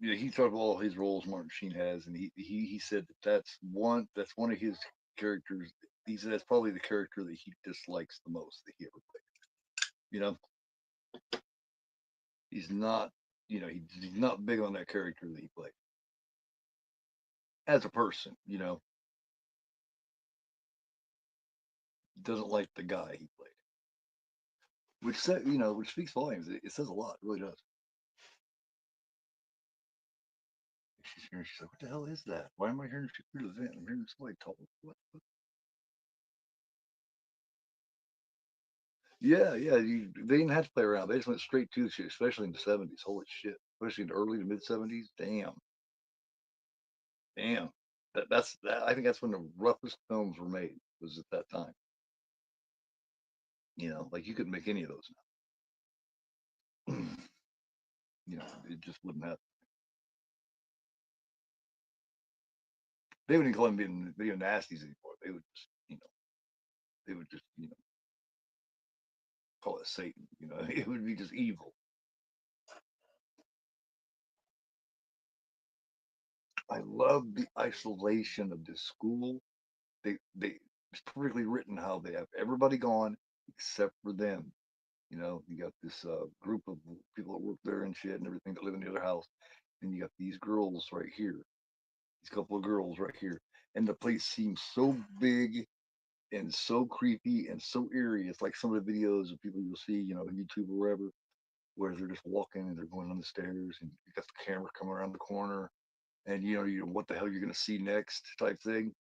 Yeah, he talked about all his roles Martin Sheen has, and he said that that's one of his characters. He said that's probably the character that he dislikes the most that he ever played. You know, he's not, he's not big on that character that he played as a person. You know, doesn't like the guy he played, which speaks volumes. It says a lot. It really does. She's hearing. She's like, "What the hell is that? Why am I hearing shit through the vent? I'm hearing somebody talk. What?" Yeah. They didn't have to play around. They just went straight to the shit, especially in the '70s. Holy shit! Especially in the early to mid '70s. Damn. That's that. I think that's when the roughest films were made. Was at that time. You know, like you couldn't make any of those now. You know, it just wouldn't happen. They wouldn't call them being video nasties anymore. They would just, they would just, call it Satan. You know, it would be just evil. I love the isolation of this school. They it's perfectly written how they have everybody gone except for them. You know, you got this group of people that work there and shit and everything that live in the other house, and you got these girls right here, these couple of girls right here, and the place seems so big and so creepy and so eerie. It's like some of the videos of people you'll see, on YouTube or wherever, where they're just walking and they're going on the stairs, and you got the camera coming around the corner, and what the hell you're gonna see next type thing.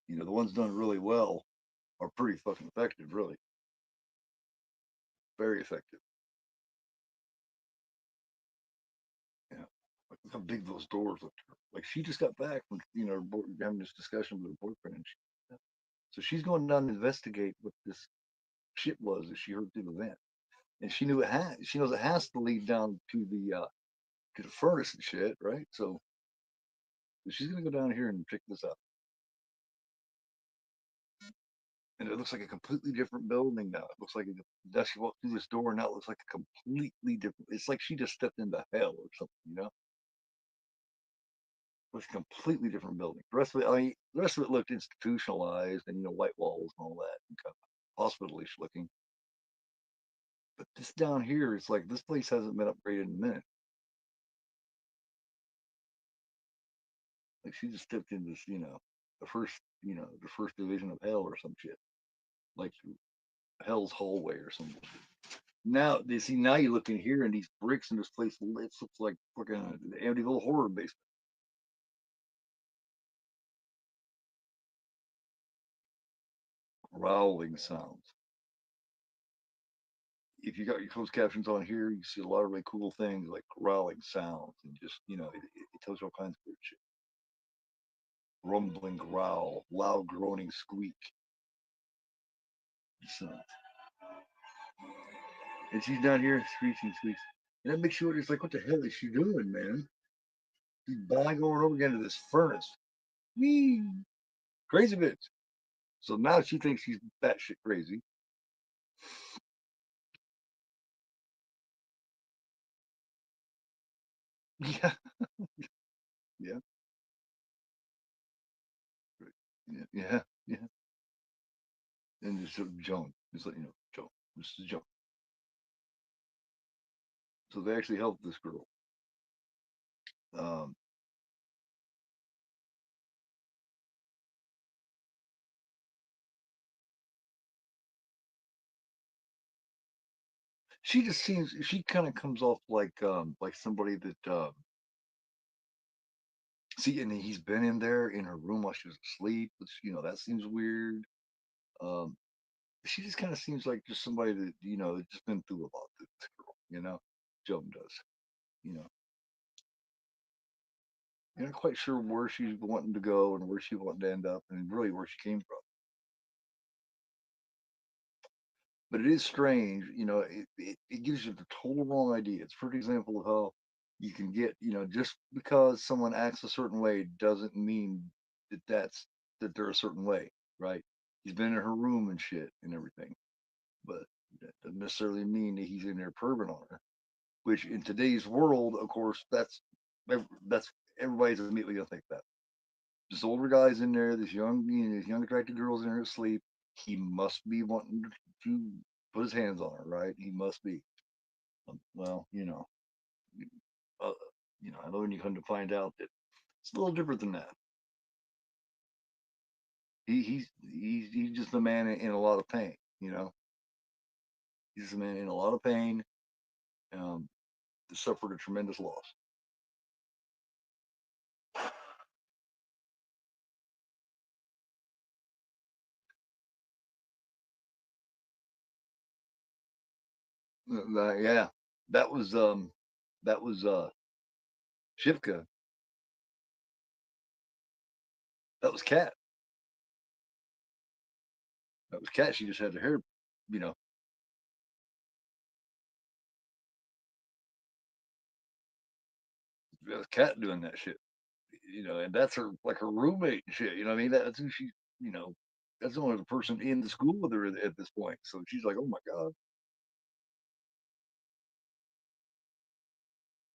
The ones done really well are pretty fucking effective, really, very effective. Yeah, like look how big those doors look. Like she just got back from having this discussion with her boyfriend, and so she's going down to investigate what this shit was that she heard through the vent, and she knows it has to lead down to the furnace and shit, right? So she's gonna go down here and pick this up, and it looks like a completely different building now. It looks like now she walked through this door, and now it looks like a completely different. It's like she just stepped into hell or something. It's a completely different building. The rest of it, I mean, the rest of it looked institutionalized and white walls and all that, and kind of hospitalish looking. But this down here, it's like this place hasn't been upgraded in a minute. Like she just stepped into this, the first division of hell or some shit, like hell's hallway or something. Now they see now you look in here and these bricks in this place, it looks like fucking the Amityville horror basement. Growling sounds. If you got your closed captions on here, you see a lot of really cool things like growling sounds and just it tells you all kinds of weird shit. Rumbling growl, loud groaning squeak. So, and she's down here screeching, squeaks. And that makes you wonder, it's like, what the hell is she doing, man? She's bowing over and over again to this furnace. Whee! Crazy bitch. So now she thinks she's batshit crazy. Yeah, yeah, right. Yeah, yeah, yeah. And just Joan, just let you know, Joan, this is Joan. So they actually helped this girl. Um, she just seems, she kind of comes off like somebody that, see, and he's been in there in her room while she was asleep, which, that seems weird. Um, she just kind of seems like just somebody that, that's just been through a lot, this girl, Joan does, you know. You're not quite sure where she's wanting to go and where she wanted to end up and really where she came from. But it is strange, it gives you the total wrong idea. It's for example of how you can get, just because someone acts a certain way doesn't mean that they're a certain way, right? He's been in her room and shit and everything, but that doesn't necessarily mean that he's in there perving on her. Which in today's world, of course, that's everybody's immediately gonna think that. This older guy's in there, this young attractive girl's in there asleep. He must be wanting to put his hands on her, right? He must be. Well, uh, I know when you come to find out that it's a little different than that. He's just a man in a lot of pain. He's a man in a lot of pain. Um, that suffered a tremendous loss. Yeah, that was Shivka. That was Cat. That was Cat. She just had her hair, you know, that was Cat doing that shit. And that's her like her roommate and shit. You know what I mean? That's who she, you know, that's the only other person in the school with her at this point. So she's like, oh my god.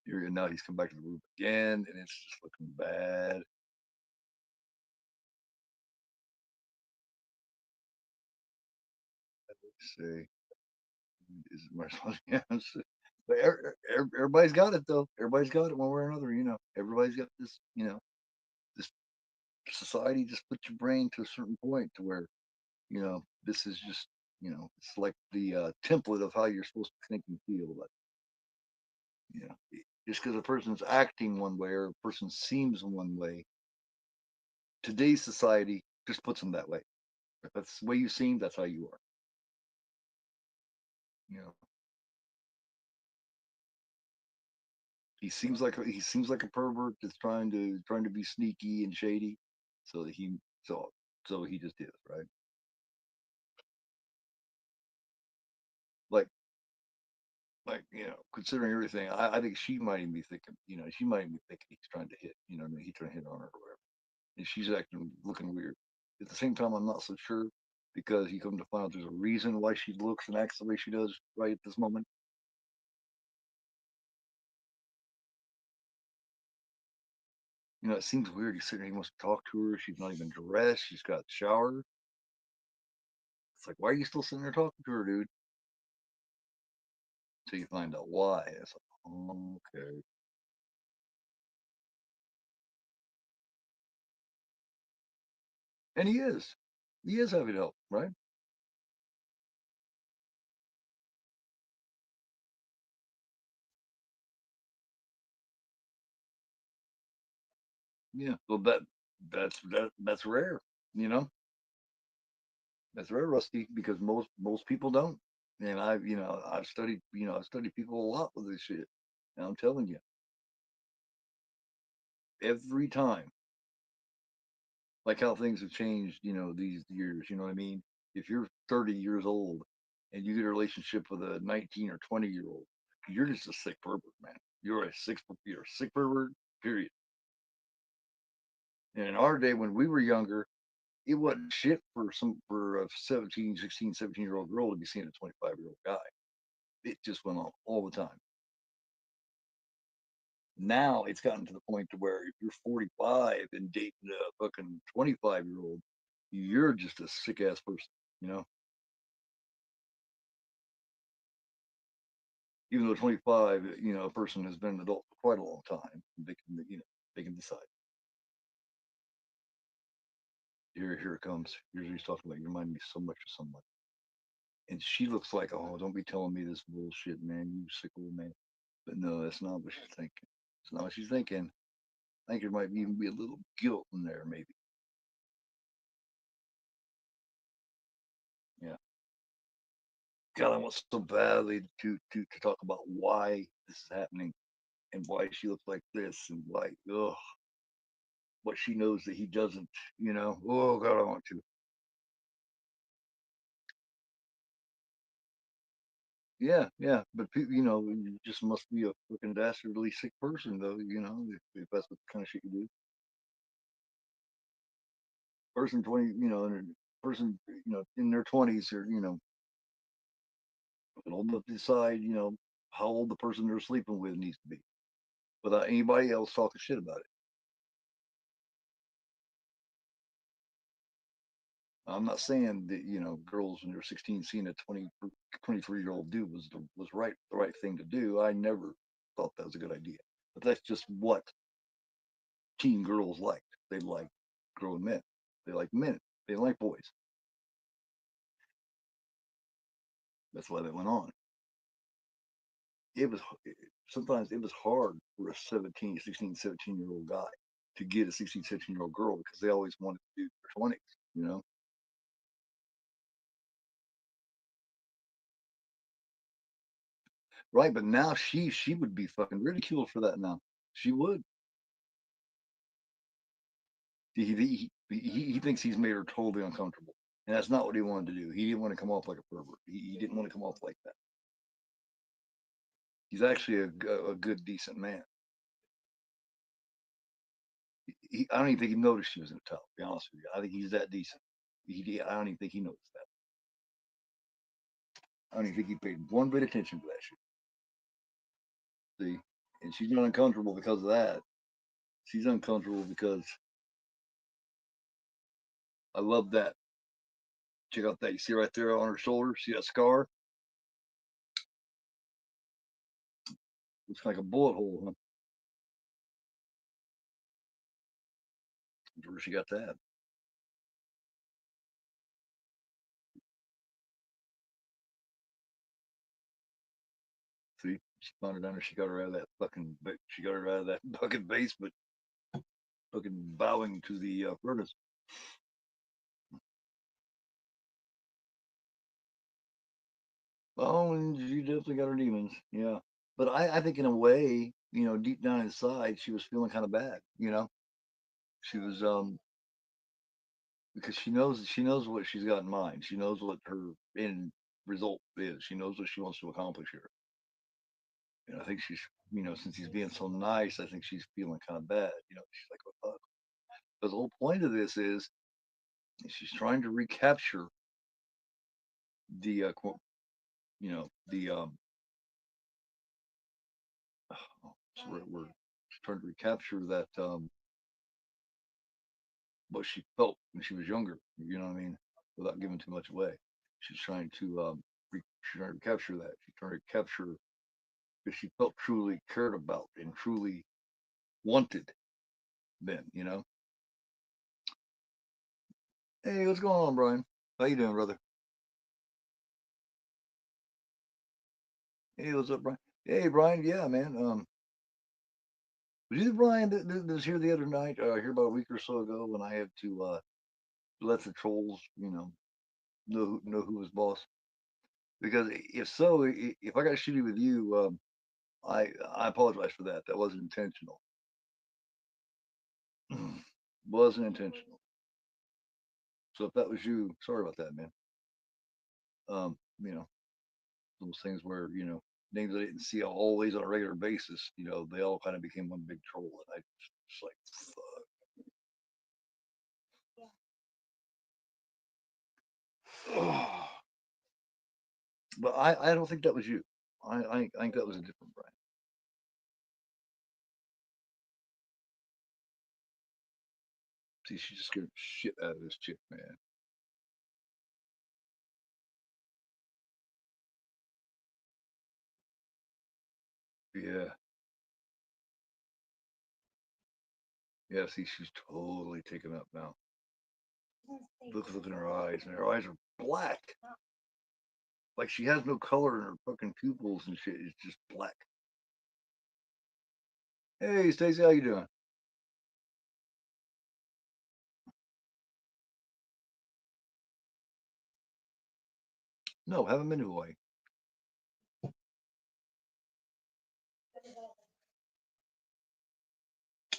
Here and now he's come back to the room again, and it's just looking bad. Let's see, is it my yeah, but everybody's got it though. Everybody's got it one way or another. Everybody's got this. This society just puts your brain to a certain point to where this is just it's like the template of how you're supposed to think and feel. But just because a person's acting one way or a person seems one way, today's society just puts them that way. If that's the way you seem, that's how you are. You know, he seems like a pervert that's trying to be sneaky and shady, so that he so he just is right. Like considering everything, I think she might even be thinking, she might even be thinking he's trying to hit, what I mean, he's trying to hit on her or whatever, and she's acting looking weird. At the same time, I'm not so sure because you come to find out there's a reason why she looks and acts the way she does right at this moment. It seems weird. He's sitting there, he wants to talk to her. She's not even dressed. She's got a shower. It's like, why are you still sitting there talking to her, dude? Until you find out why. It's like, oh, okay. And he is. He is having help, right? Yeah. Well, that's rare. You know, that's rare, Rusty, because most people don't. And I've studied people a lot with this shit. And I'm telling you, every time, like how things have changed, these years. You know what I mean? If you're 30 years old and you get a relationship with a 19 or 20-year old, you're just a sick pervert, man. You're a sick pervert. Period. And in our day, when we were younger, it wasn't shit for a 17, 16, 17-year-old girl to be seeing a 25-year-old guy. It just went on all the time. Now it's gotten to the point to where if you're 45 and dating a fucking 25-year-old, you're just a sick ass person, you know. Even though 25, a person has been an adult for quite a long time, they can decide. Here it comes. He's talking about you remind me so much of someone, and she looks like, oh, don't be telling me this bullshit, man, you sick old man. But no, that's not what she's thinking. It's not what she's thinking. I think there might even be a little guilt in there, maybe. Yeah. God, I want so badly to talk about why this is happening and why she looks like this and why, ugh, what she knows that he doesn't, Oh, God, I want to. Yeah, yeah. But, you just must be a fucking dastardly sick person, though, if that's what kind of shit you do. Person 20, and a person, in their 20s or, old enough to decide, how old the person they're sleeping with needs to be without anybody else talking shit about it. I'm not saying that girls when they're 16 seeing a 23-year-old dude was the right thing to do. I never thought that was a good idea. But that's just what teen girls liked. They like grown men. They like men. They like boys. That's why they went on. It was sometimes it was hard for a 17, 16, 17-year-old guy to get a 16, 17-year-old girl because they always wanted to do their 20s. Right, but now she would be fucking ridiculed for that now. She would. He thinks he's made her totally uncomfortable, and that's not what he wanted to do. He didn't want to come off like a pervert. He didn't want to come off like that. He's actually a good, decent man. I don't even think he noticed she was in a towel. To be honest with you, I think he's that decent. I don't even think he noticed that. I don't even think he paid one bit of attention to that shit. See, and she's not uncomfortable because of that. She's uncomfortable because I love that. Check out that. You see right there on her shoulder? See that scar? Looks like a bullet hole, huh? Where she got that? See, she found her down there. She got her out of that fucking. She got her out of that fucking basement, fucking bowing to the furnace. Oh, and she definitely got her demons. Yeah, but I think in a way, deep down inside, she was feeling kind of bad. She was because she knows what she's got in mind. She knows what her end result is. She knows what she wants to accomplish here. And I think since he's being so nice, I think she's feeling kind of bad. She's like, oh, fuck. Because the whole point of this is she's trying to recapture the the what's the right word? She's trying to recapture that what she felt when she was younger. You know what I mean? Without giving too much away. She's trying to she's trying to capture that. She's trying to capture because she felt truly cared about and truly wanted then. Hey, what's going on, Brian? How you doing, brother? Hey, what's up, Brian? Hey, Brian. Yeah, man. Was you the Brian that was here the other night? Here about a week or so ago when I had to let the trolls, know who was boss. Because if so, if I got shitty with you, I apologize for that. That wasn't intentional. Wasn't intentional. So if that was you, sorry about that, man. Um, you know, those things where names I didn't see always on a regular basis. They all kind of became one big troll, and I just like, fuck. Oh, but I don't think that was you. I think that was a different Brian. See, she just scared the shit out of this chick, man. Yeah, yeah. See, she's totally taken up now. Look in her eyes, and her eyes are black. Like she has no color in her fucking pupils and shit. It's just black. Hey, Stacey, how you doing? No, haven't been to Hawaii.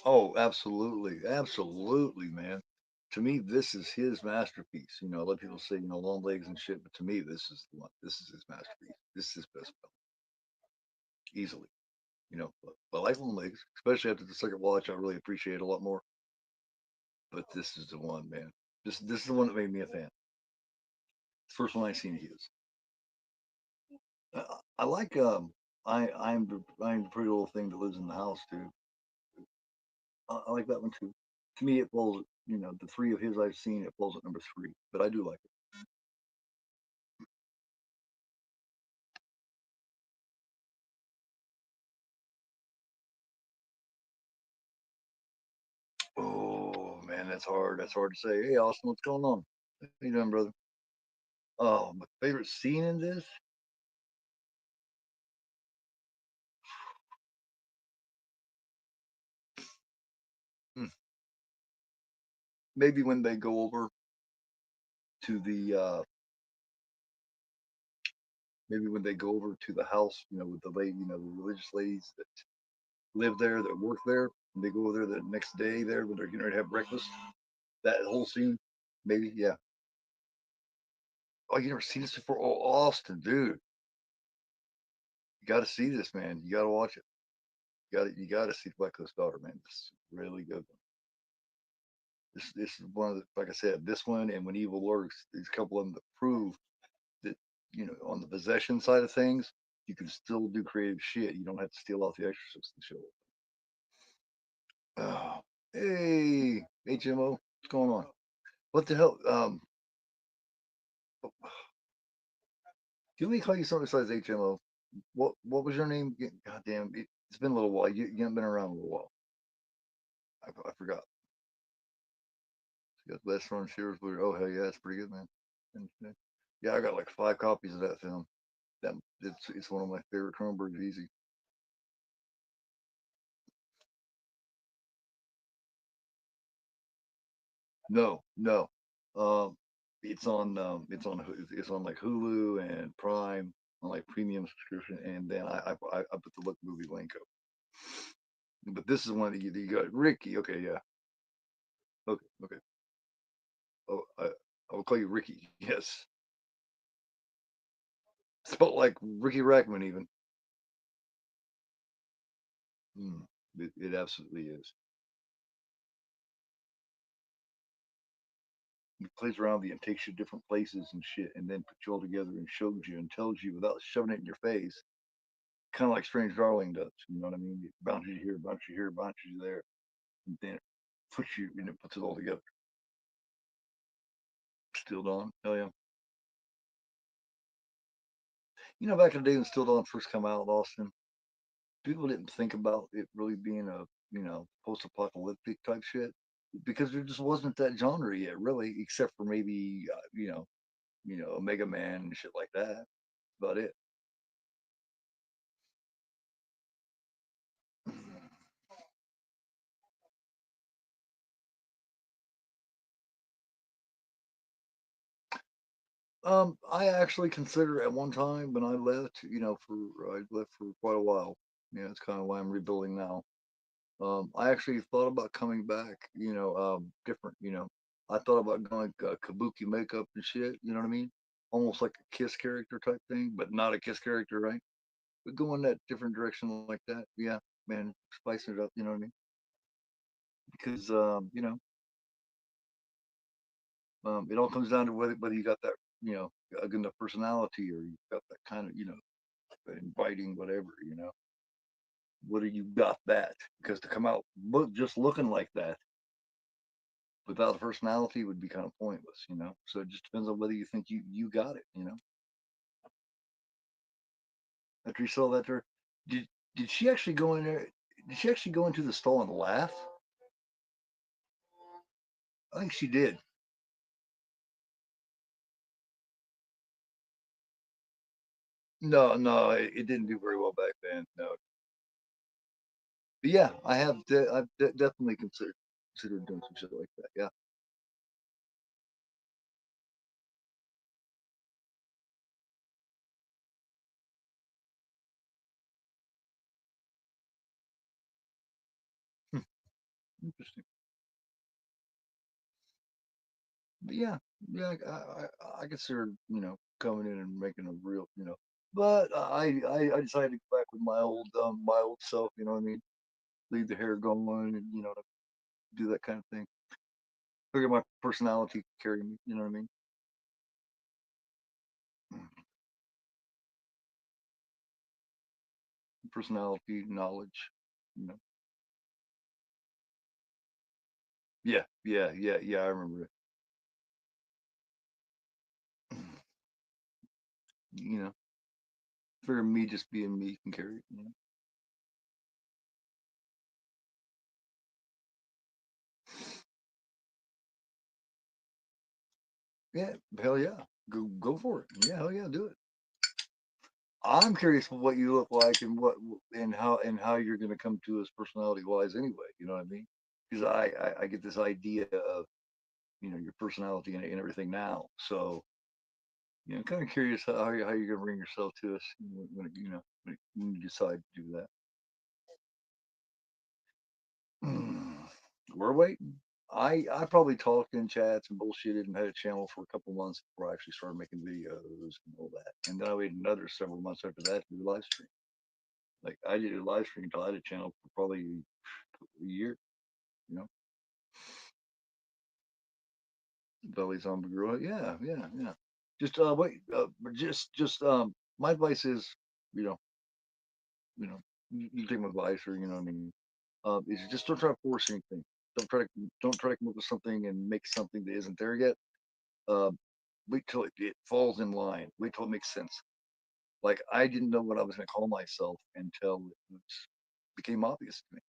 Oh, absolutely, absolutely, man. To me, this is his masterpiece. You know, a lot of people say, you know, long legs and shit, but to me, this is the one. This is his masterpiece. This is his best film, easily. You know, but I like long legs, especially after the second watch. I really appreciate it a lot more. But this is the one, man. This is the one that made me a fan. First one I seen of his. I like I'm the pretty little thing that lives in the house too. I like that one too. To me, it falls. You know, the three of his I've seen, it falls at number three. But I do like it. Oh man, that's hard. That's hard to say. Hey, Austin, what's going on? How you doing, brother? Oh, my favorite scene in this? Hmm. Maybe when they go over to the maybe when they go over to the house, you know, with the lady, you know, the religious ladies that live there, that work there, and they go over there the next day there when they're getting ready to have breakfast. That whole scene, maybe, yeah. Oh, you never seen this before? Oh, Austin, dude, you got to see this, man. You got to watch it. You got to see Blackcoats Daughter, man. This is really good. This is one of the, like I said, this one and When Evil Lurks. These couple of them that prove that, you know, on the possession side of things, you can still do creative shit. You don't have to steal off the Exorcist and show. Oh, hey, HMO, what's going on? What the hell? Can we call you something besides HMO? What was your name? God damn, it's been a little while. You haven't been around a little while. I forgot. You got Best Friend Shears. Oh hell yeah, that's pretty good, man. Yeah, I got like 5 copies of that film. That it's one of my favorite Cronenberg's. Easy. No, no. Um, it's on it's on like Hulu and Prime on like premium subscription, and then I put the look movie link up. But this is one that you got Ricky. Okay, yeah. Okay, okay. Oh, I will call you Ricky. Yes, spelled like Ricky Rackman even. Mm, it absolutely is. He plays around with you and takes you different places and shit, and then puts you all together and shows you and tells you without shoving it in your face, kind of like Strange Darling does. You know what I mean? It bounces you here, bounces you here, bounces you there, and then it puts you and it puts it all together. Still Dawn, hell yeah. You know, back in the day when Still Dawn first came out, Austin, people didn't think about it really being a, you know, post-apocalyptic type shit because there just wasn't that genre yet, really, except for maybe you know, Omega Man and shit like that. That's about it. I actually consider at one time when I left, you know, for I left for quite a while. Yeah, it's kind of why I'm rebuilding now. I actually thought about coming back, you know, different, you know. I thought about going kabuki makeup and shit, you know what I mean? Almost like a Kiss character type thing, but not a Kiss character, right? But going that different direction like that, yeah, man, spicing it up, you know what I mean? Because, you know, it all comes down to whether you got that you know, a good enough personality, or you've got that kind of, inviting whatever, what do you got that? Because to come out just looking like that without a personality would be kind of pointless, So it just depends on whether you think you got it. After you saw that there, did did she actually go in there? Did she actually go into the stall and laugh? I think she did. No, no, it didn't do very well back then. No, but yeah, I've definitely considered doing some shit like that. Yeah. Hmm, interesting. But yeah, yeah, I consider coming in and making a real but I decided to go back with my old self. You know what I mean? Leave the hair going and do that kind of thing. Figure my personality could carry me. You know what I mean? Personality, knowledge. You know. Yeah, yeah, yeah, yeah. I remember it. You know, figure me just being me can carry it. Yeah, hell yeah, go for it. Yeah, hell yeah, do it. I'm curious what you look like and what and how you're going to come to us personality wise anyway. You know what I mean? Because I get this idea of your personality and everything now. So kind of curious how you're going to bring yourself to us when you decide to do that. We're waiting. I probably talked in chats and bullshitted and had a channel for a couple months before I actually started making videos and all that. And then I waited another several months after that to do live stream. Like I did a live stream until I had a channel for probably a year, you know. Belly zombie gorilla. Yeah, yeah, yeah. Just wait, my advice is, you know, you take my advice or you know what I mean. Is just don't try to force anything. Don't try to come up with something and make something that isn't there yet. Um, wait till it falls in line. Wait till it makes sense. Like I didn't know what I was going to call myself until it became obvious to me.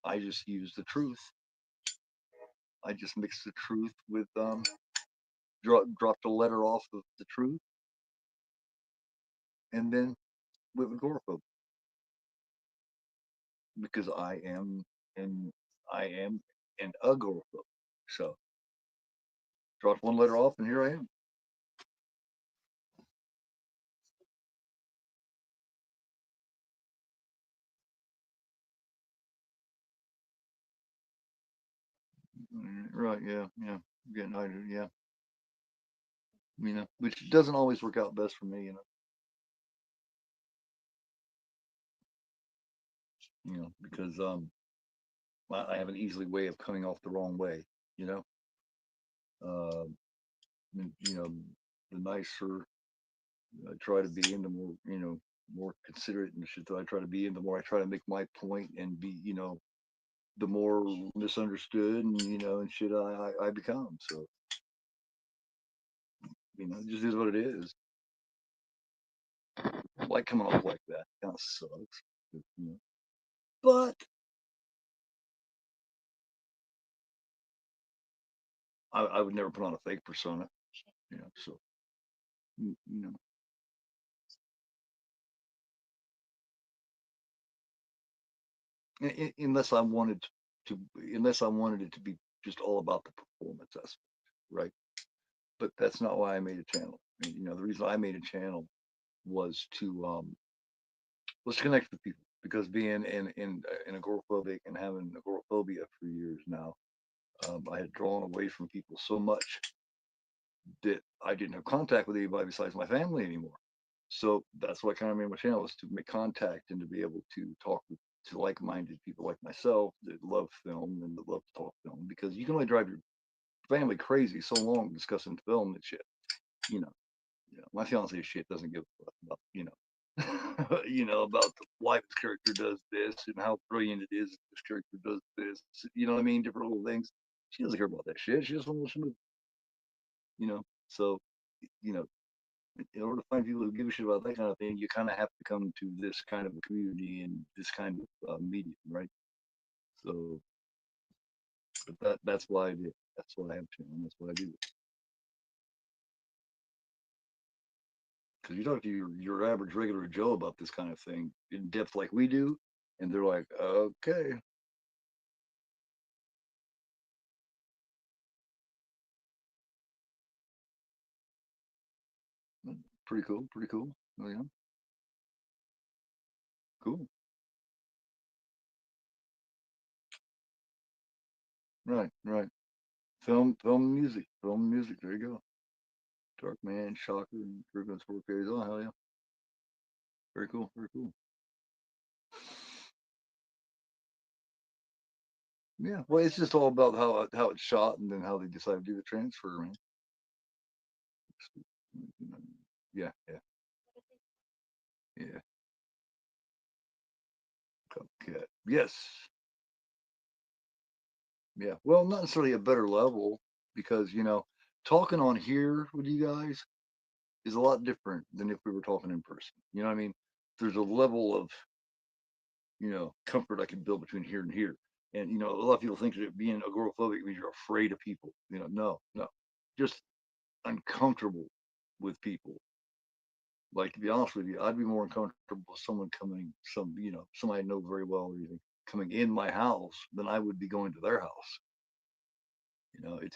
I just used the truth. I just mixed the truth with dropped a letter off of the truth, and then went with agoraphobe because and I am an agoraphobe. So dropped one letter off, and here I am. Right? Yeah, yeah. Getting higher. Yeah, which doesn't always work out best for me. Because I have an easily way of coming off the wrong way. You know, uh, you know, the nicer I try to be, in the more more considerate and shit that I try to be, in the more I try to make my point and be, the more misunderstood and and shit I become. So it just is what it is. I like coming off like that. Kind of sucks. But I would never put on a fake persona. So you know, unless I wanted to, unless I wanted it to be just all about the performance aspect, right? But that's not why I made a channel. The reason I made a channel was to connect with people because being in agoraphobic and having agoraphobia for years now, I had drawn away from people so much that I didn't have contact with anybody besides my family anymore. So that's what kind of made my channel, was to make contact and to be able to talk to like-minded people like myself that love film and that love to talk film, because you can only drive your family crazy so long discussing film and shit. you know, my fiance shit doesn't give a fuck about, about why this character does this and how brilliant it is this character does this. You know what I mean? Different little things. She doesn't care about that shit. She just wants to watch the movie. So, you know, in order to find people who give a shit about that kind of thing, you kind of have to come to this kind of a community and this kind of medium, right? So, but that's why I did. That's why I have channel. That's what I do. Because you talk to your average regular Joe about this kind of thing in depth like we do, and they're like, okay. Pretty cool. Pretty cool. Oh yeah. Cool. Right. Right. Film music. There you go. Darkman, Shocker, and Driven 4Ks. Oh hell yeah. Very cool. Very cool. Yeah. Well, it's just all about how it's shot and then how they decide to do the transfer, man. Yeah. Yeah. Yeah. Okay. Yes. Yeah. Well, not necessarily a better level because talking on here with you guys is a lot different than if we were talking in person. You know what I mean? There's a level of comfort I can build between here and here. And a lot of people think that being agoraphobic means you're afraid of people. No, no, just uncomfortable with people. Like to be honest with you, I'd be more uncomfortable with someone coming, somebody I know very well or anything, coming in my house than I would be going to their house.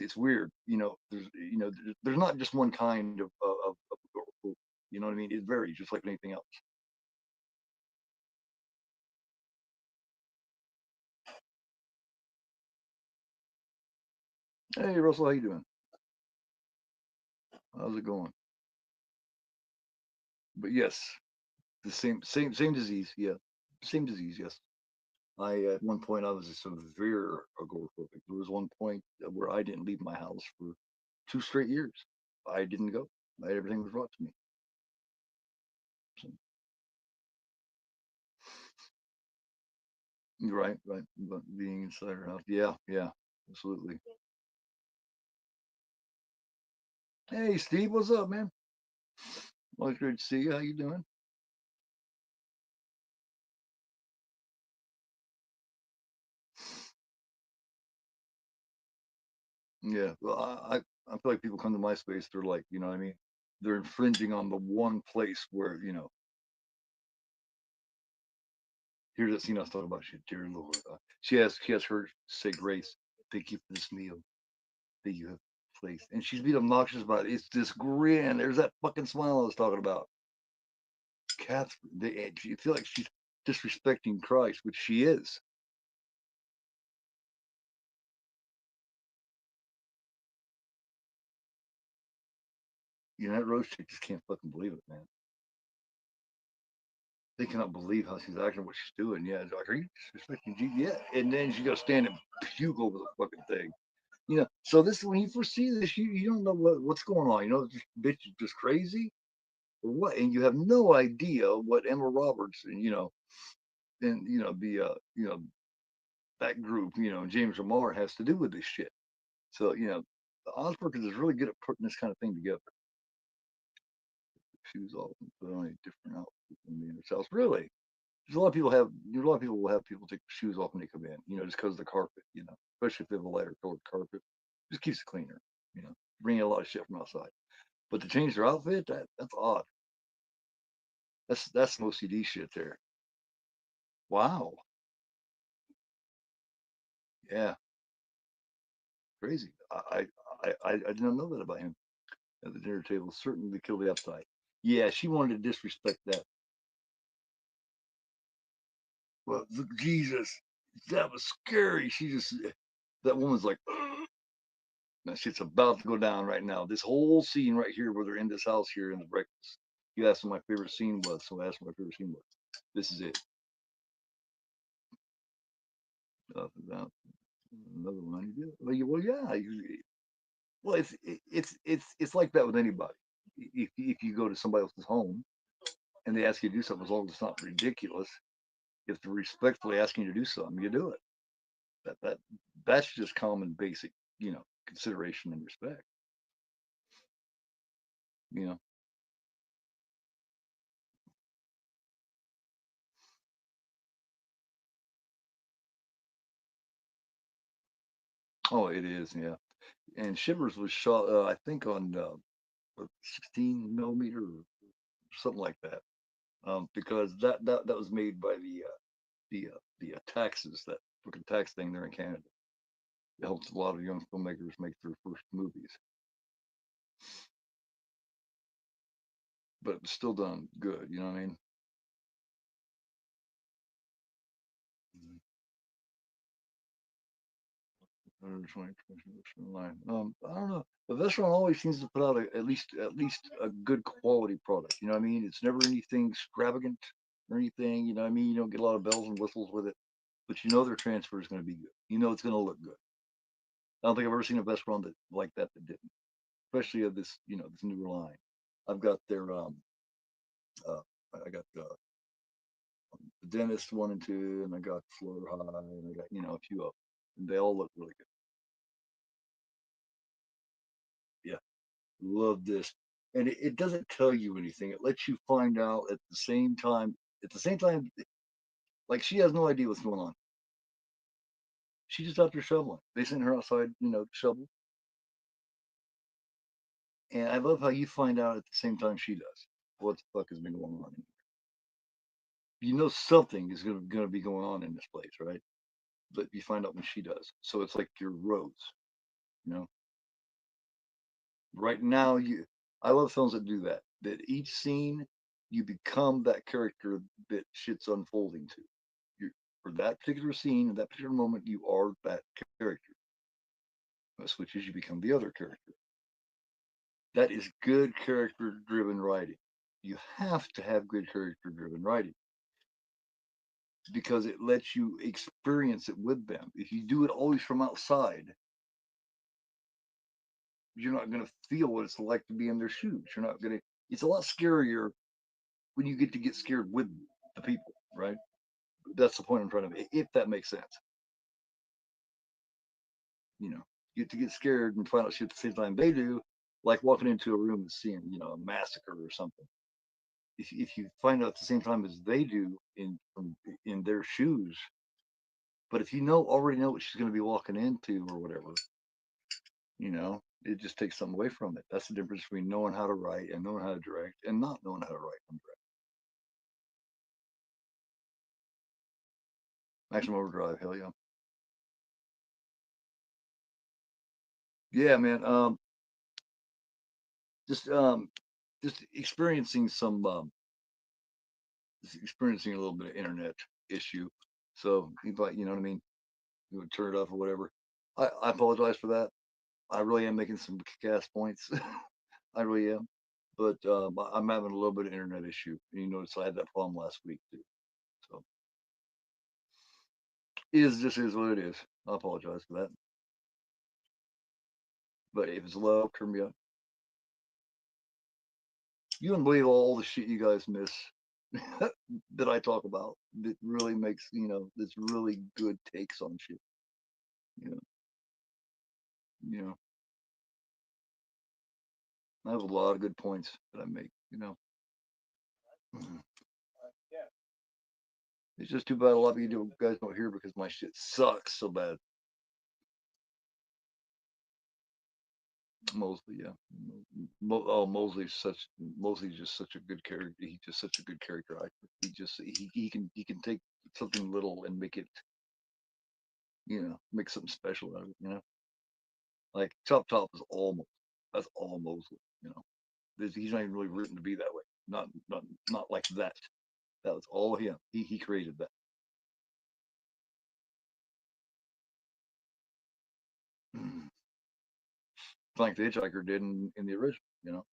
It's weird. There's not just one kind of agoraphobia. You know what I mean? It varies, just like anything else. Hey Russell, how you doing? How's it going? But yes, the same disease. Yeah, same disease. Yes. At one point I was a severe agoraphobic. There was one point where I didn't leave my house for 2 straight years. I didn't go. Everything was brought to me. So, right, right. But being inside her house, yeah, yeah, absolutely. Hey Steve, what's up, man? Always great to see you. How you doing? Yeah. Well, I feel like people come to my space. They're like, you know what I mean? They're infringing on the one place where here's that scene I was talking about. She, dear Lord, she has her say grace. Thank you for this meal that you have placed, and she's being obnoxious about it. It's this grin. There's that fucking smile I was talking about. Catherine, you feel like she's disrespecting Christ, which she is. That Rose chick just can't fucking believe it, man. They cannot believe how she's acting, what she's doing. Yeah, it's like, are you disrespecting Jesus? Yeah, and then she goes stand and puke over the fucking thing. So this when you first see this, you don't know what's going on. This bitch is just crazy or what, and you have no idea what Emma Roberts and the that group, James Remar has to do with this shit. So the Osberg is really good at putting this kind of thing together. Shoes off and put on a different outfit than the inner house. Really, there's a lot of people will have people take their shoes off when they come in. Just because of the carpet. Especially if they have a lighter colored carpet, just keeps it cleaner. Bringing a lot of shit from outside. But to change their outfit, that's odd. That's some OCD shit there. Wow. Yeah. Crazy. I didn't know that about him at the dinner table. Certainly killed the appetite. Yeah, she wanted to disrespect that. Well, Jesus, that was scary. That woman's like, that shit's about to go down right now. This whole scene right here, where they're in this house here in the breakfast. You asked what my favorite scene was, so I asked what my favorite scene was. This is it. Another one. Well, yeah. Well, it's like that with anybody. if you go to somebody else's home and they ask you to do something, as long as it's not ridiculous, if they're respectfully asking you to do something, you do it. That's just common basic, consideration and respect. You know. Oh, it is, yeah. And Shivers was shot, I think, on 16 millimeter or something like that, because that was made by the taxes, that fucking tax thing there in Canada. It helps a lot of young filmmakers make their first movies, but it's still done good. You know what I mean? 120 line. I don't know. The Vestron always seems to put out at least a good quality product. You know what I mean? It's never anything extravagant or anything. You know what I mean? You don't get a lot of bells and whistles with it, but their transfer is going to be good. It's going to look good. I don't think I've ever seen a Vestron that like that didn't, especially of this newer line. I've got their uh, I got the Dentist 1 and 2, and I got Floor High, and I got a few of them, and they all look really good. Yeah, love this, and it doesn't tell you anything. It lets you find out at the same time. At the same time, like she has no idea what's going on. She's just out there shoveling. They sent her outside, to shovel, and I love how you find out at the same time she does what the fuck has been going on. Something is gonna be going on in this place, right? But you find out when she does. So it's like your roads, you know. Right now, I love films that do that. That each scene you become that character that shit's unfolding to. You For that particular scene, at that particular moment, you are that character. When it switches, you become the other character. That is good character-driven writing. You have to have good character-driven writing because it lets you experience it with them. If you do it always from outside, you're not going to feel what it's like to be in their shoes. You're not going to. It's a lot scarier when you get scared with the people, right? That's the point I'm trying to make. If that makes sense, you get to get scared and find out shit at the same time they do, like walking into a room and seeing, a massacre or something. If you find out at the same time as they do in their shoes, but if already know what she's going to be walking into or whatever, it just takes something away from it. That's the difference between knowing how to write and knowing how to direct and not knowing how to write and direct. Maximum Overdrive, hell yeah. Yeah, man. Just just experiencing experiencing a little bit of internet issue. So you know what I mean? You would turn it off or whatever. I apologize for that. I really am making some kick-ass points. I really am. But I'm having a little bit of internet issue. And you notice I had that problem last week too. So just is what it is. I apologize for that. But if it's low, turn me up. You wouldn't believe all the shit you guys miss that I talk about. That really makes that's really good takes on shit. You know, you know. I have a lot of good points that I make. Mhm. It's just too bad a lot of you guys don't hear because my shit sucks so bad. Mosley, yeah. Mosley's just such a good character. He's just such a good character actor. He can take something little and make it, make something special out of it. Like Chop Top is almost that's all Mosley. He's not even really written to be that way. Not like that. That was all him. He created that. Like the Hitchhiker did in the original.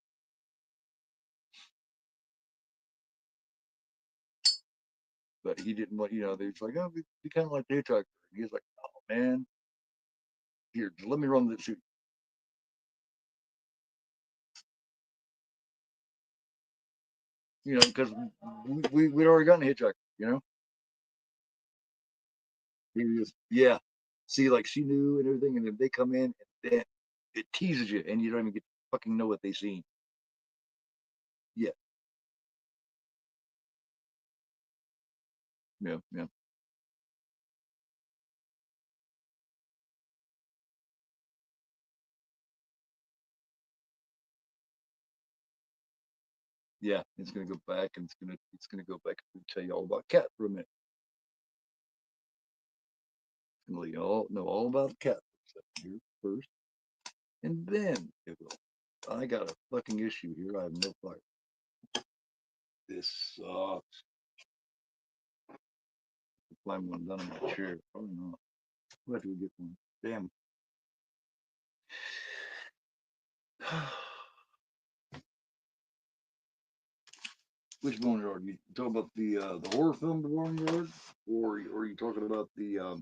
But he didn't want, they was like, oh, be kind of like the Hitchhiker. And he's like, oh man, here, just let me run the suit. you know, because we'd already gotten a hitchhiker, you know. He was, yeah. See, like she knew and everything, and then they come in and then it teases you, and you don't even get to fucking know what they seen. Yeah, yeah, yeah, yeah. It's gonna go back, and it's gonna go back and tell you all about cat for a minute. And let you all know all about the cat here first, and then it will. I got a fucking issue here. I have no fire. This sucks. Find one down in my chair. Probably not. Where do we get one? Damn. Which Boneyard? You talking about the horror film The Boneyard, or are you talking about the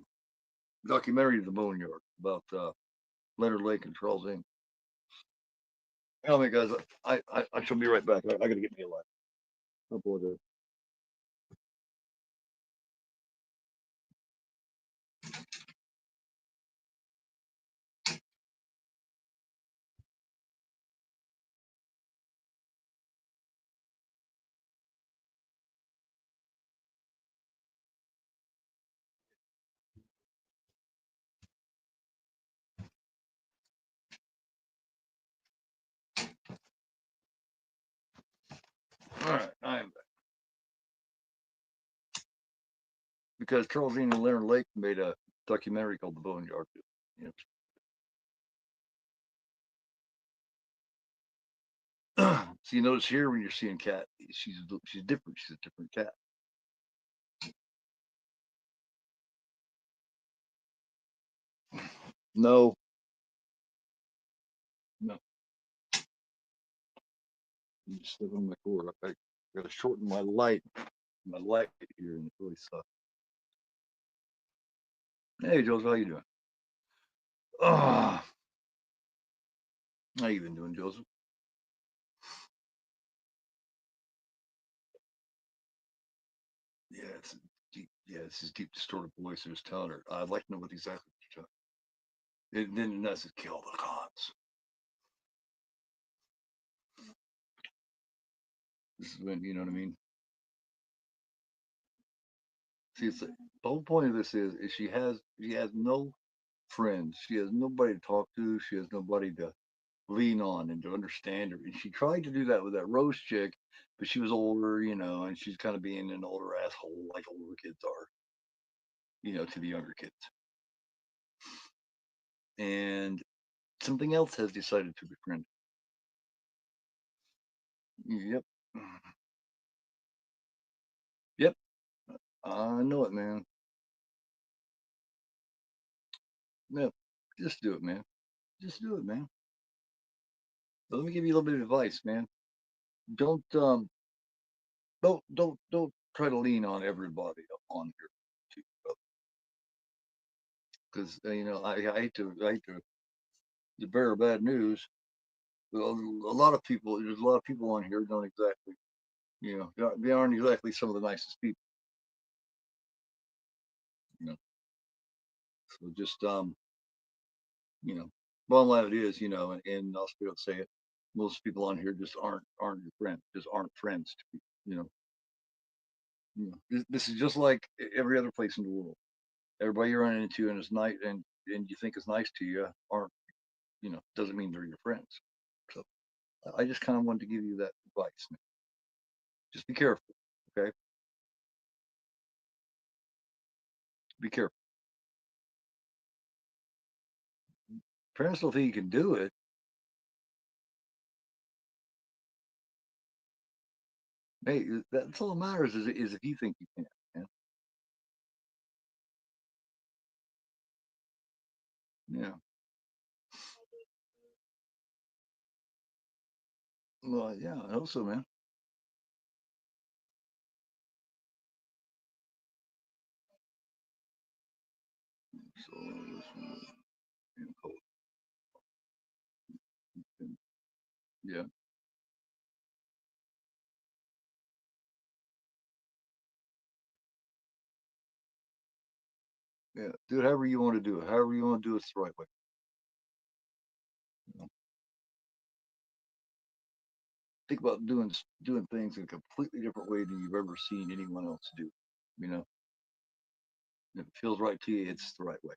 documentary The Boneyard about Leonard Lake and Charles Ing? Oh my guys, I shall be right back. I gotta get me a light. I apologize. All right, I am back because Charles Ing and Leonard Lake made a documentary called The Boneyard. You know. So you notice here when you're seeing Cat, she's different. She's a different cat. No, no, you just live on my cord. I gotta shorten my light here, and it really sucks. Hey, Joseph, how you doing? Oh, how you been doing, Joseph? Yeah, it's a deep. Yeah, it's his deep, distorted voice. I was telling her, I'd like to know what exactly you're talking. And then that's kill the cons. This is when you know what I mean. See, it's the whole point of this is she has no friends. She has nobody to talk to. She has nobody to lean on and to understand her. And she tried to do that with that Rose chick, but she was older, you know, and she's kind of being an older asshole like older kids are, you know, to the younger kids. And something else has decided to befriend. Yep. Yep. I know it, man. No, just do it, man. Just do it, man. But let me give you a little bit of advice, man. Don't don't try to lean on everybody on here, because you know I hate to bear bad news. But a lot of people, there's a lot of people on here don't exactly, you know, they aren't exactly some of the nicest people, you know. So just you know, bottom line it is, you know, and I'll be able to say it. Most people on here just aren't your friends, just aren't friends to you, you know. You know, this is just like every other place in the world. Everybody you run into and is nice and you think is nice to you aren't, you know, doesn't mean they're your friends. So I just kind of wanted to give you that advice. Man. Just be careful, okay? Be careful. Parents don't think you can do it. Hey, that's all that matters is if you think you can. Man. Yeah. Well, yeah, I hope so, man. So this one, yeah. Yeah, do it however you want to do it. However you want to do it's the right way. You know? Think about doing things in a completely different way than you've ever seen anyone else do. You know, if it feels right to you, it's the right way.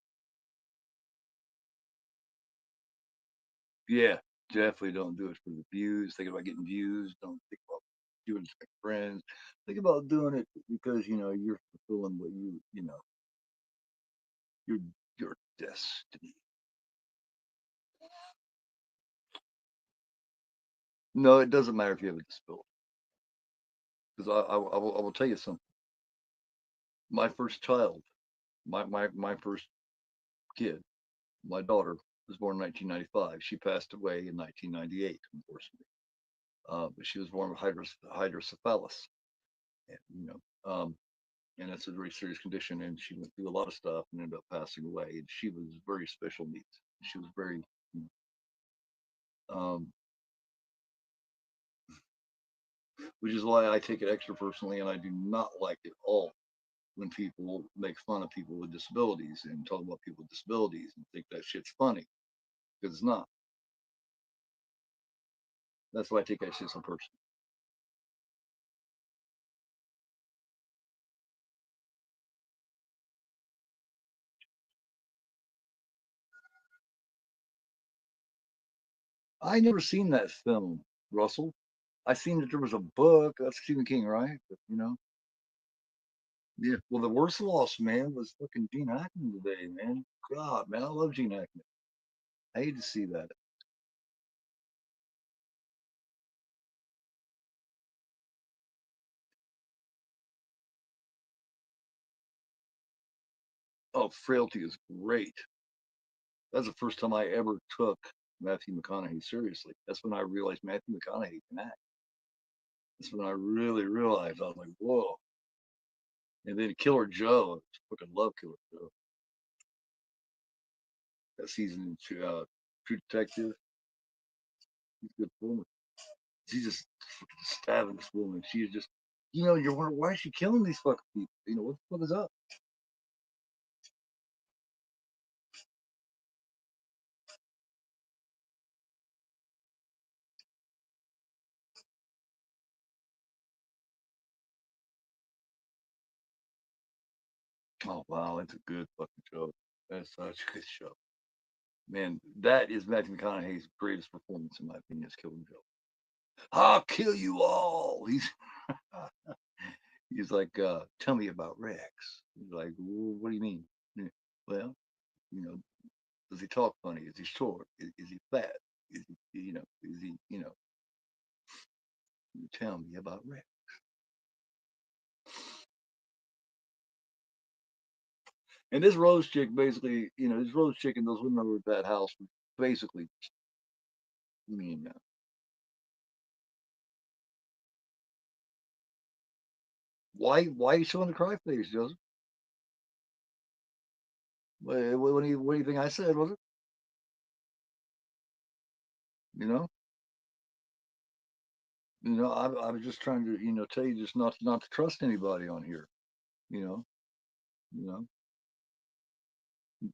Yeah, definitely don't do it for the views. Think about getting views. Don't think about doing it to make friends. Think about doing it because you're fulfilling what your your destiny. No, it doesn't matter if you have a disability. Because I will tell you something. My first child, my first kid, my daughter was born in 1995. She passed away in 1998, unfortunately. But she was born with hydrocephalus, and and it's a very serious condition. And she went through a lot of stuff and ended up passing away. And she was very special needs. She was very, you um, which is why I take it extra personally, and I do not like it all when people make fun of people with disabilities and talk about people with disabilities and think that shit's funny because it's not. That's why I take that shit so personal. I never seen that film, Russell. I seen that there was a book. That's Stephen King, right? But. Yeah. Well, the worst loss, man, was fucking Gene Hackman today, man. God, man, I love Gene Hackman. I hate to see that. Oh, Frailty is great. That's the first time I ever took Matthew McConaughey seriously. That's when I realized Matthew McConaughey can act. That's when I really realized I was like, whoa. And then Killer Joe, I fucking love Killer Joe. That season in True Detective, he's a good performer. She's just fucking stabbing this woman. She's just, you're wondering why is she killing these fucking people? What the fuck is up? Oh wow, it's a good fucking show. That's such a good show. Man, that is Matthew McConaughey's greatest performance in my opinion. Is Killing Joe. I'll kill you all. He's like, tell me about Rex. He's like, what do you mean? Yeah, well, you know, does he talk funny? Is he short? Is he fat? Is he, is he, tell me about Rex. And this Rose chick basically, this Rose chick and those women over at that house basically, I mean, why are you showing the cry face, Joseph? What do you think I said? Was it? You know, I was just trying to, tell you just not to trust anybody on here. You know, you know,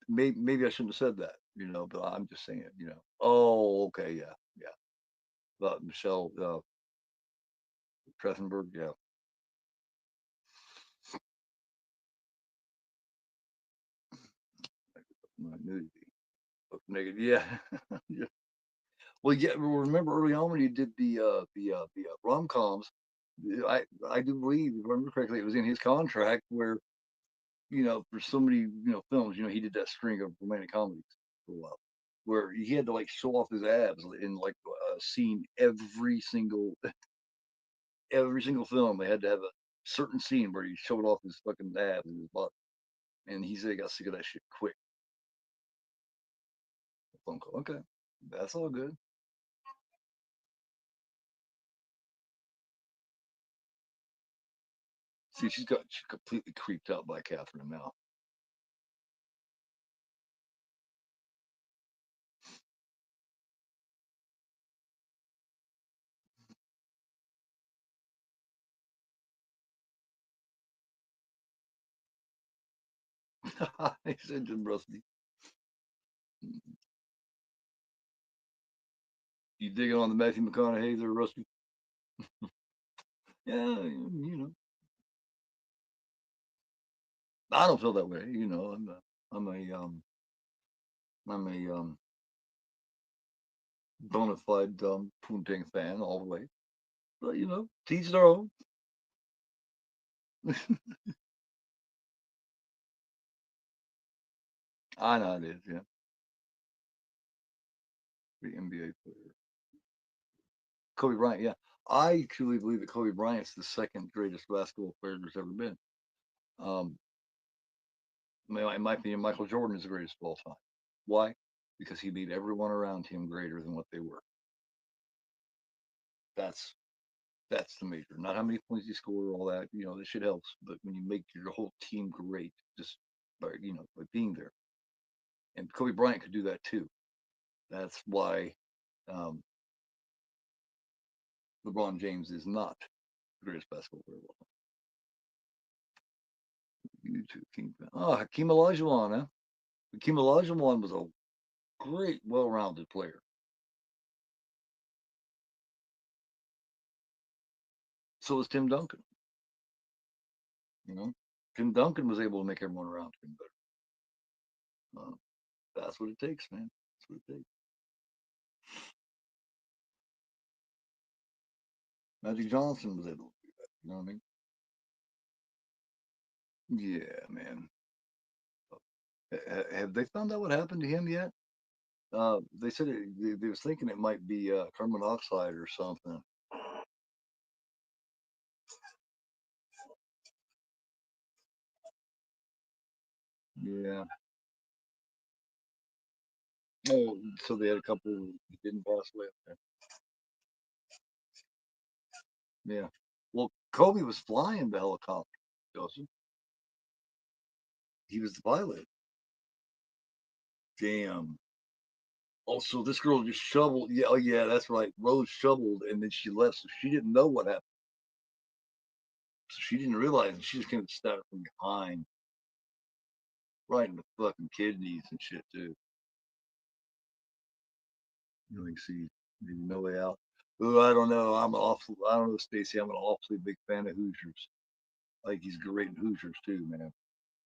maybe I shouldn't have said that. But I'm just saying. Oh, okay, yeah, yeah. But Michelle Treffenberg, yeah, my nudity, naked, yeah. Yeah. Well, yeah. Remember early on when you did the rom coms, I do believe, if I remember correctly, it was in his contract where for so many films, he did that string of romantic comedies for a while, where he had to like show off his abs in like a scene every single film. They had to have a certain scene where he showed off his fucking abs and his butt, and he said he got sick of that shit quick. Phone call. Okay, that's all good. See, she's completely creeped out by Catherine now. He said Jim Rusty. You digging on the Matthew McConaughey there, Rusty? Yeah, I don't feel that way. I'm a bona fide Poontang fan all the way. But teach their own. I know it is, yeah. The NBA player. Kobe Bryant, yeah. I truly believe that Kobe Bryant's the second greatest basketball player there's ever been. Um, in my opinion, Michael Jordan is the greatest of all time. Why? Because he made everyone around him greater than what they were. That's that's the major. Not how many points you score or all that. This shit helps. But when you make your whole team great, just by being there. And Kobe Bryant could do that too. That's why um, LeBron James is not the greatest basketball player of all time. You too, King. Oh, Hakeem Olajuwon, huh? Hakeem Olajuwon was a great, well-rounded player. So was Tim Duncan. You know, Tim Duncan was able to make everyone around him better. That's what it takes, man. That's what it takes. Magic Johnson was able to do that. You know what I mean? Yeah, man. Have they found out what happened to him yet? They said they was thinking it might be carbon monoxide or something. Yeah. Oh, so they had a couple who didn't pass away. Okay. Yeah. Well, Kobe was flying the helicopter, Joseph. He was the pilot. Damn. Also, this girl just shoveled. Yeah, oh yeah, that's right. Rose shoveled, and then she left, so she didn't know what happened. So she didn't realize, and she just came to stab her from behind, right in the fucking kidneys and shit too. You know, you see, maybe no way out. Oh, I don't know. I don't know, Stacy. I'm an awfully big fan of Hoosiers. Like he's great in Hoosiers too, man.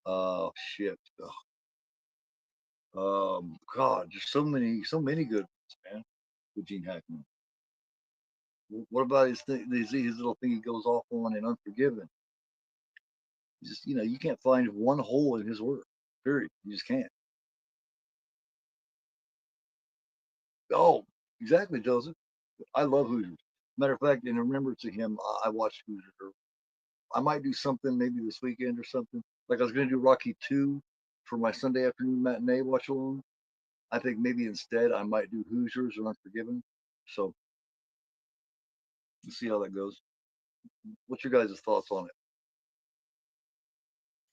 Oh shit. God, just so many good ones, man. With Gene Hackman. What about his little thing he goes off on in Unforgiven? Just you can't find one hole in his work. Period. You just can't. Oh, exactly, Joseph. I love Hoosiers. Matter of fact, in remembrance of him, I watched Hoosiers. I might do something maybe this weekend or something. Like I was going to do Rocky 2 for my Sunday afternoon matinee watch along. I think maybe instead I might do Hoosiers or Unforgiven. So we'll see how that goes. What's your guys' thoughts on it?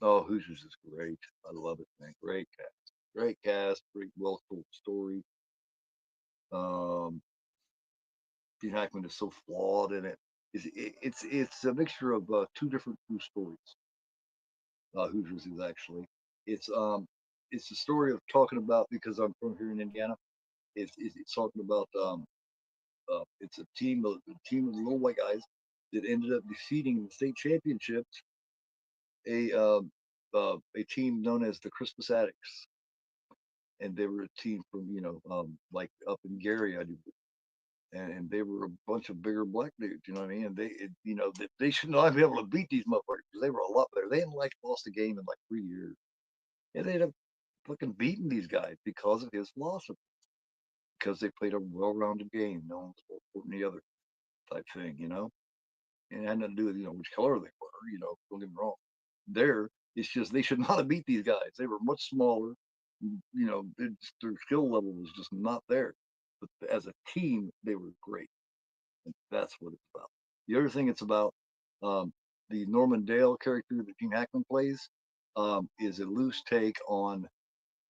Oh, Hoosiers is great. I love it, man. Great cast. Great cast. Great, well told story. Um, Gene Hackman is so flawed in it. It's a mixture of two different true stories. Hoosiers is actually it's a story of talking about because I'm from here in Indiana. It's talking about it's a team of little white guys that ended up defeating in the state championships a a team known as the Christmas Addicts, and they were a team from like up in Gary, I do, and they were a bunch of bigger black dudes. You know what I mean? And they should not be able to beat these motherfuckers because they were a lot better. They hadn't like lost a game in like 3 years, and they ended up fucking beating these guys because of his philosophy. Because they played a well-rounded game, no one's more important than the other type thing. And it had nothing to do with which color they were. Don't get me wrong. There, it's just they should not have beat these guys. They were much smaller. Their skill level was just not there. But as a team, they were great, and that's what it's about. The other thing it's about, um, the Norman Dale character that Gene Hackman plays, is a loose take on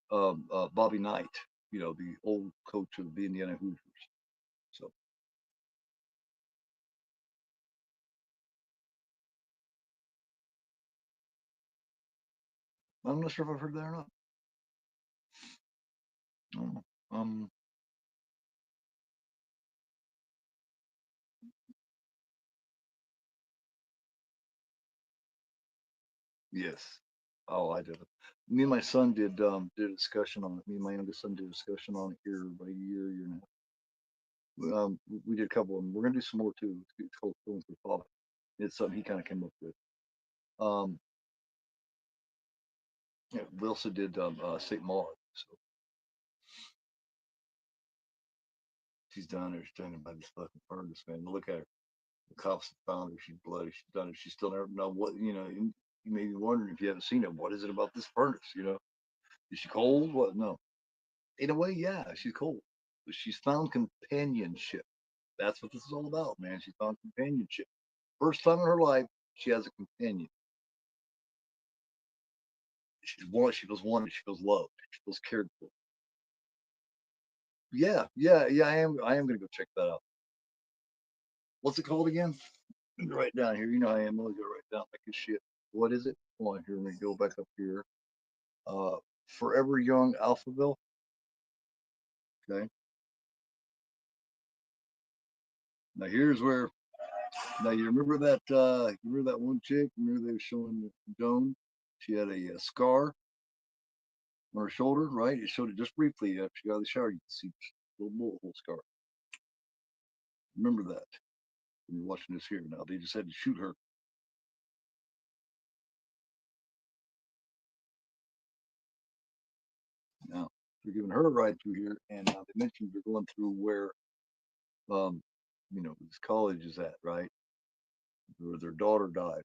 Bobby Knight. The old coach of the Indiana Hoosiers. So I'm not sure if I've heard that or not. I don't know. Yes. Oh, I did. Me and my son did a discussion on it. Me and my youngest son did a discussion on it here about a year and a half. We did a couple of them. We're gonna do some more too. It's called Film for Father. It's something he kind of came up with. Yeah, we also did St. Maud. So she's down there standing by this fucking furnace, man. Look at her. The cops have found her. She's bloody. She's done it. She still never know what, you may be wondering if you haven't seen it. What is it about this furnace? Is she cold? What? No. In a way, yeah, she's cold. But she's found companionship. That's what this is all about, man. She found companionship. First time in her life, she has a companion. She feels wanted. She feels loved. She feels cared for. Yeah, yeah, yeah. I am gonna go check that out. What's it called again? Right down here. You know I am. I'll go right down like a shit. What is it? Hold on here. Let me go back up here. Uh, Forever Young Alphaville. Okay. Now here's where. Now you remember that? You remember that one chick? Remember they were showing Joan? She had a scar on her shoulder, right? It showed it just briefly after she got out of the shower. You can see a little bullet hole scar. Remember that? When you're watching this here now, they just had to shoot her. Now they're giving her a ride through here, and now they mentioned they're going through where, um, this college is at, right? Where their daughter died.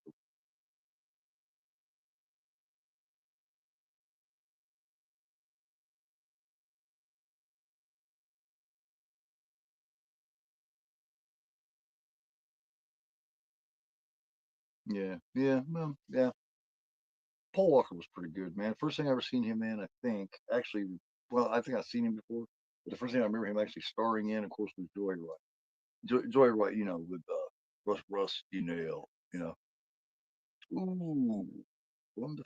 Yeah, yeah, well, yeah. Paul Walker was pretty good, man. First thing I ever seen him in, I think, actually, well, I think I've seen him before, but the first thing I remember him actually starring in, of course, was Joyride. Joyride, with Rusty Nail, you know. Ooh, Willem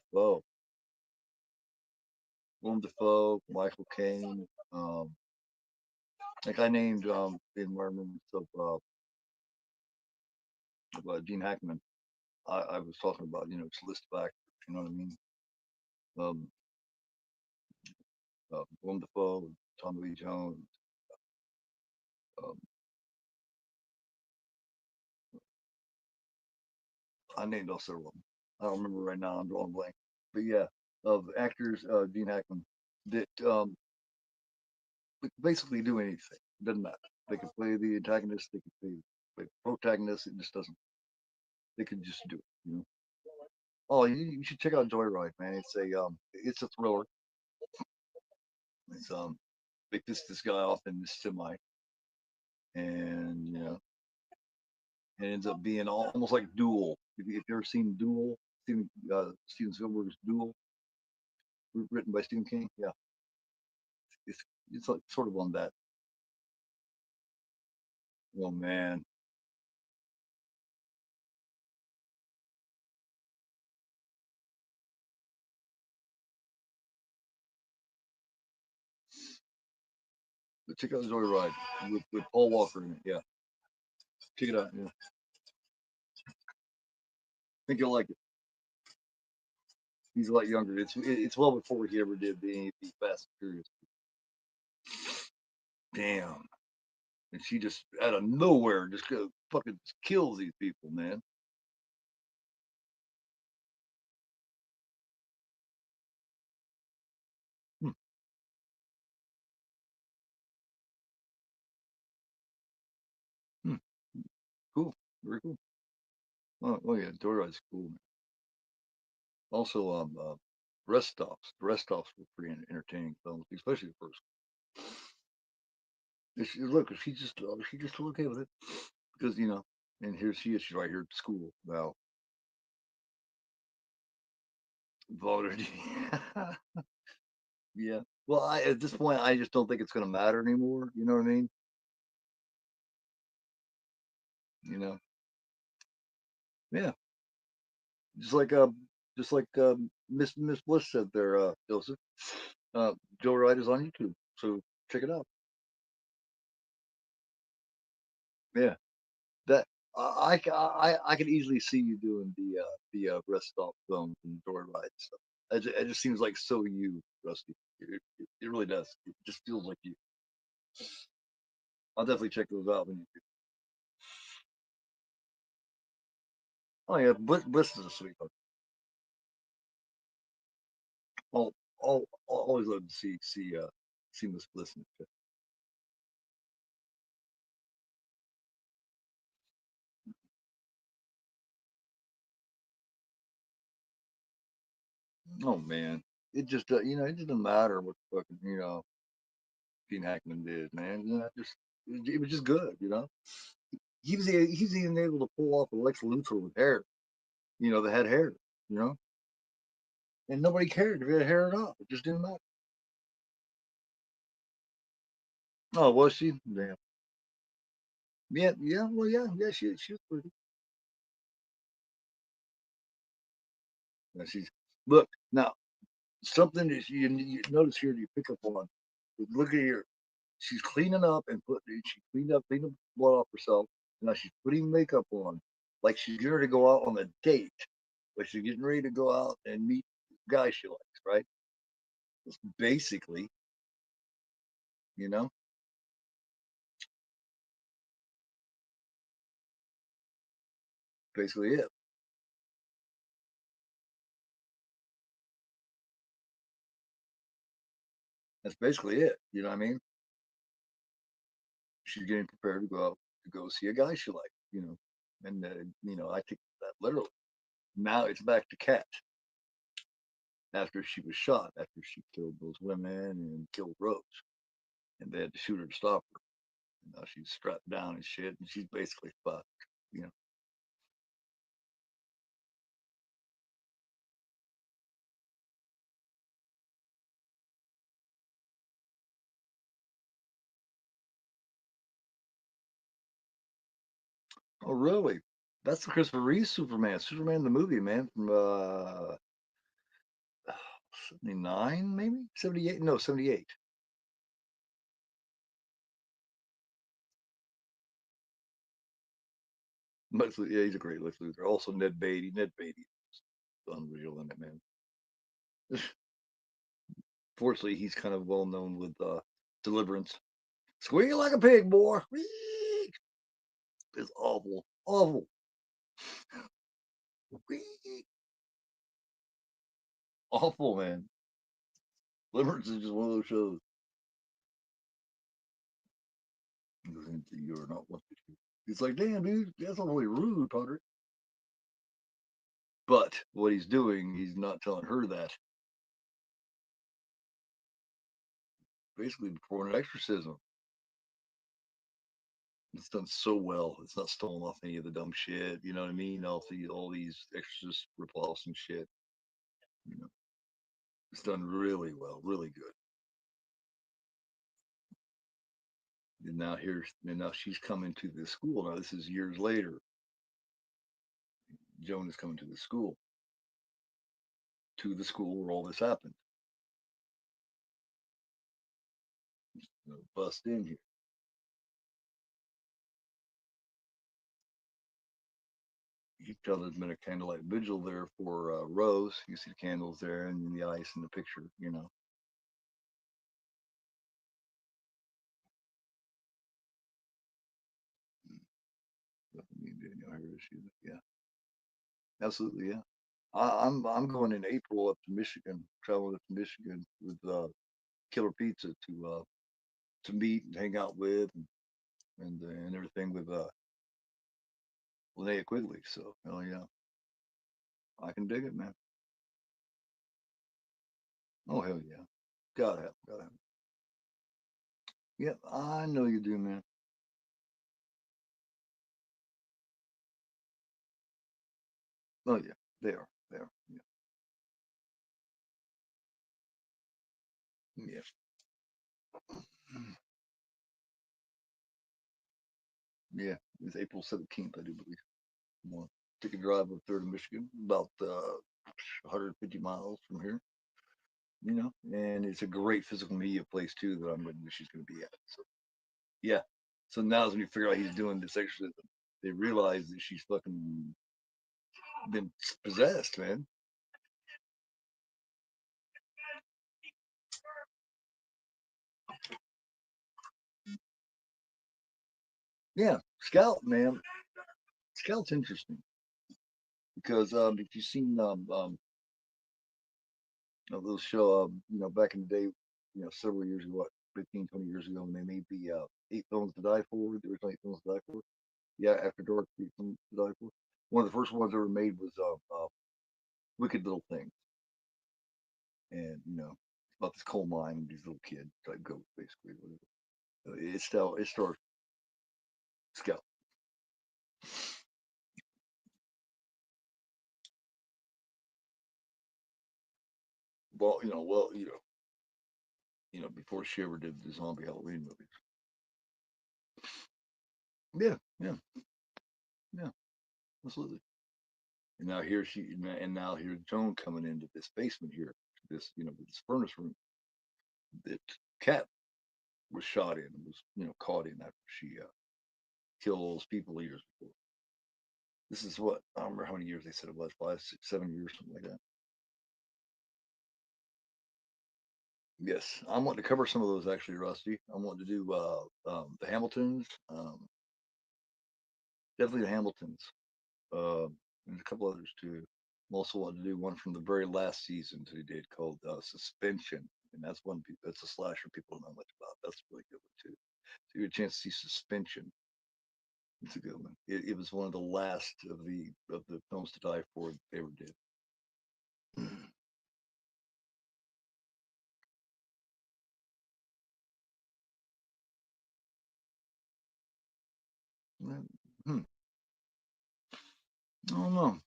Dafoe, Michael Caine. Like I named in my remembrance of Gene Hackman. I was talking about, it's a list of actors. You know what I mean? Um, Willem Dafoe, Tommy Lee Jones. Um, I named all several of them. I don't remember right now. I'm drawing a blank. But yeah, of actors, Gene Hackman, that basically do anything. It doesn't matter. They can play the antagonist. They can play the protagonist. It just doesn't. They can just do it. Oh, you should check out Joyride, man. It's a thriller. It's they piss this guy off in this semi, and it ends up being almost like Duel. If you've ever seen Duel, Steven Spielberg's Duel, written by Stephen King, yeah, it's it's like sort of on that. Oh man, but check out Joyride with Paul Walker in it. Yeah, check it out. Yeah, I think you'll like it. He's a lot younger. It's well before he ever did the Fast and Furious. Damn. And she just out of nowhere just fucking kills these people, man. Hmm, hmm, cool, very cool. Oh yeah, Joyride's cool, man. Also, rest stops. The rest stops were pretty entertaining films, especially the first. Look, she just okay with it because and here she is. She's right here at school now. Voted. Yeah. Well, at this point, I just don't think it's going to matter anymore. You know what I mean? You know. Yeah. Just like Miss Bliss said there, Joseph. Joe Wright is on YouTube, so check it out. Yeah, that I could easily see you doing the rest stop films and joyride stuff. It just seems like so you, Rusty. It really does. It just feels like you. I'll definitely check those out when you do. Oh yeah, Bliss is a sweetheart. I'll, I'll always love to see Miss Bliss in it. Oh man, it just it just doesn't matter what fucking Gene Hackman did, man. It was just good, He was even able to pull off a Lex Luthor with hair, that had hair, you know, and nobody cared if he had hair or not. It just didn't matter. Oh, was she? Damn. Yeah, yeah. Well, yeah, yeah. She was pretty. Yeah, she's look now. Something that you notice here, you pick up on. Look at here. She's cleaning up and she cleaned the blood off herself. And now she's putting makeup on, like she's getting ready to go out on a date, like she's getting ready to go out and meet the guy she likes, right? That's basically, you know, basically it. That's basically it. You know what I mean? She's getting prepared to go out to go see a guy she likes, and I take that literally. Now it's back to Kat after she was shot, after she killed those women and killed Rose, and they had to shoot her to stop her. And now she's strapped down and shit, and she's basically fucked. You know. Oh, really? That's the Christopher Reeve Superman. Superman the movie, man, from 79, maybe 78. No, 78. Yeah, he's a great Lex Luthor. Also, Ned Beatty. Ned Beatty is unreal in it, man. Fortunately, he's kind of well known with Deliverance. Squeal like a pig, boy. It's awful, awful. Awful, man. Deliverance is just one of those shows. You're not wanted to. It's like, damn, dude, that's not really rude, Padre. But what he's doing, he's not telling her that. Basically, performing an exorcism. It's done so well. It's not stolen off any of the dumb shit. You know what I mean? All these exorcist ripoffs and shit. You know, it's done really well, really good. And now she's coming to the school. Now this is years later. Joan is coming to the school where all this happened. Bust in here. You can tell there's been a candlelight vigil there for Rose. You see the candles there and the ice in the picture. Yeah, absolutely. Yeah, I'm going in April up to Michigan, traveling up to Michigan with Killer Pizza to meet and hang out with and everything with Linnea Quigley. So hell yeah, I can dig it, man. Oh hell yeah, gotta have. Yeah, I know you do, man. Oh yeah, they are. Yeah, yeah, yeah. It's April 17th, I do believe. I'm gonna take a drive up there to Michigan, about 150 miles from here, you know, and it's a great physical media place too that I'm with she's going to be at. So yeah, so now when you figure out he's doing this exorcism, they realize that she's fucking been possessed, man. Yeah, Scout, man, Scout's interesting because if you've seen a little show, back in the day, several years ago, what, 15, 20 years ago, when they made the Eight Films to Die For, the original Eight Films to Die For. Yeah, After Dark, Eight Films to Die For. One of the first ones ever made was Wicked Little Things. And, it's about this coal mine and these little kids, like goats, basically. It stars Scout. Before she ever did the zombie Halloween movies. Yeah, yeah, yeah, absolutely. And now here's Joan coming into this basement here, this furnace room that Cat was shot in, was caught in after she killed all those people years before. This is what I don't remember how many years they said it was, 5, 6, 7 years, something like that. Yes, I'm wanting to cover some of those actually, Rusty. I'm wanting to do the Hamiltons, definitely the Hamiltons. And a couple others too. I'm also wanting to do one from the very last season that he did called Suspension, and that's a slasher people don't know much about. That's a really good one too. So you get a chance to see Suspension. It's a good one. It was one of the last of the films to die for that they ever did. Hmm. I don't know.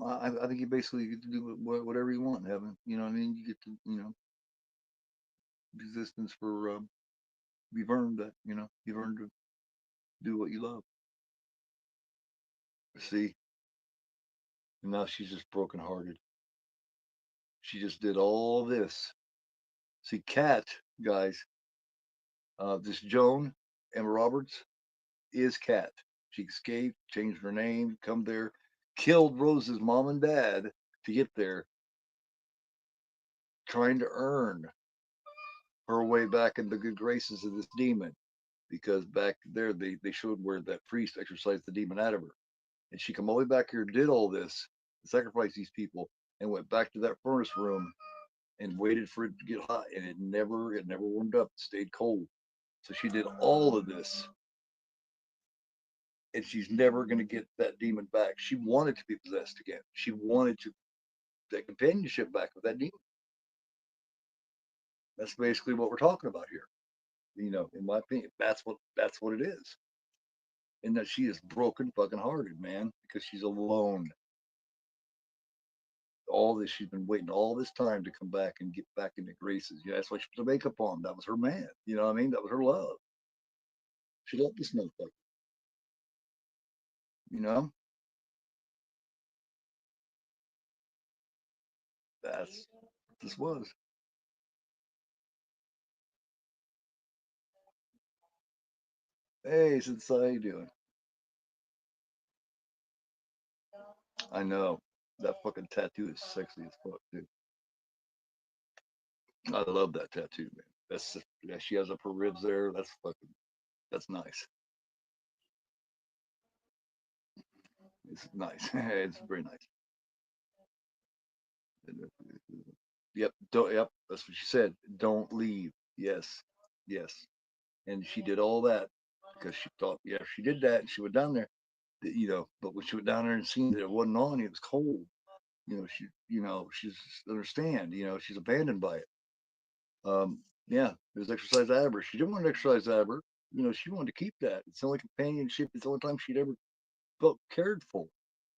I think you basically get to do whatever you want in heaven. You know what I mean? You get to, existence for, you've earned that, you've earned to do what you love. See? And now she's just brokenhearted. She just did all this. See, Cat, guys, this Joan Emma Roberts is Cat. She escaped, changed her name, come there, killed Rose's mom and dad to get there, trying to earn her way back in the good graces of this demon. Because back there they showed where that priest exorcised the demon out of her. And she come all the way back here, did all this, sacrificed these people, and went back to that furnace room and waited for it to get hot, and it never warmed up, it stayed cold. So she did all of this, and she's never going to get that demon back. She wanted to be possessed again. She wanted to that companionship back with that demon. That's basically what we're talking about here. In my opinion, that's what it is. And that she is broken fucking hearted, man, because she's alone. All this she's been waiting all this time to come back and get back into graces. Yeah, that's why she put the makeup on. That was her man. You know what I mean? That was her love. She loved this motherfucker. You know? That's this was. Hey, since how you doing? I know. That fucking tattoo is sexy as fuck, dude. I love that tattoo, man. Yeah, she has up her ribs there. That's nice. It's nice. It's very nice. Yep, yep, that's what she said. Don't leave. Yes. Yes. And she did all that because she thought, yeah, if she did that and she went down there, but when she went down there and seen that it wasn't on, it was cold. She's understand, she's abandoned by it. Yeah, it was exercise out of her. She didn't want to exercise out of her. She wanted to keep that. It's the only companionship. It's the only time she'd ever felt cared for.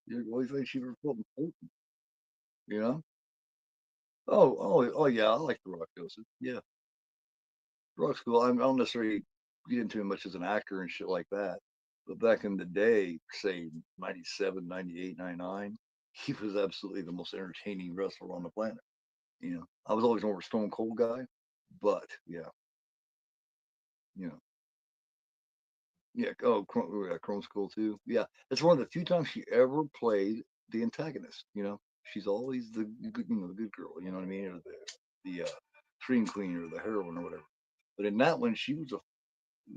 The only thing she ever felt important. You know? Oh, yeah. I like the Rock doses. Yeah, Rock's cool. I don't necessarily get into him much as an actor and shit like that. But back in the day, say 97, 98, 99, he was absolutely the most entertaining wrestler on the planet. You know, I was always more of a Stone Cold guy, but yeah, you know, yeah. Oh, yeah, Chrome's cool too. Yeah, it's one of the few times she ever played the antagonist. You know, she's always the good, you know, the good girl. You know what I mean, or the scream queen or the heroine or whatever. But in that one, she was a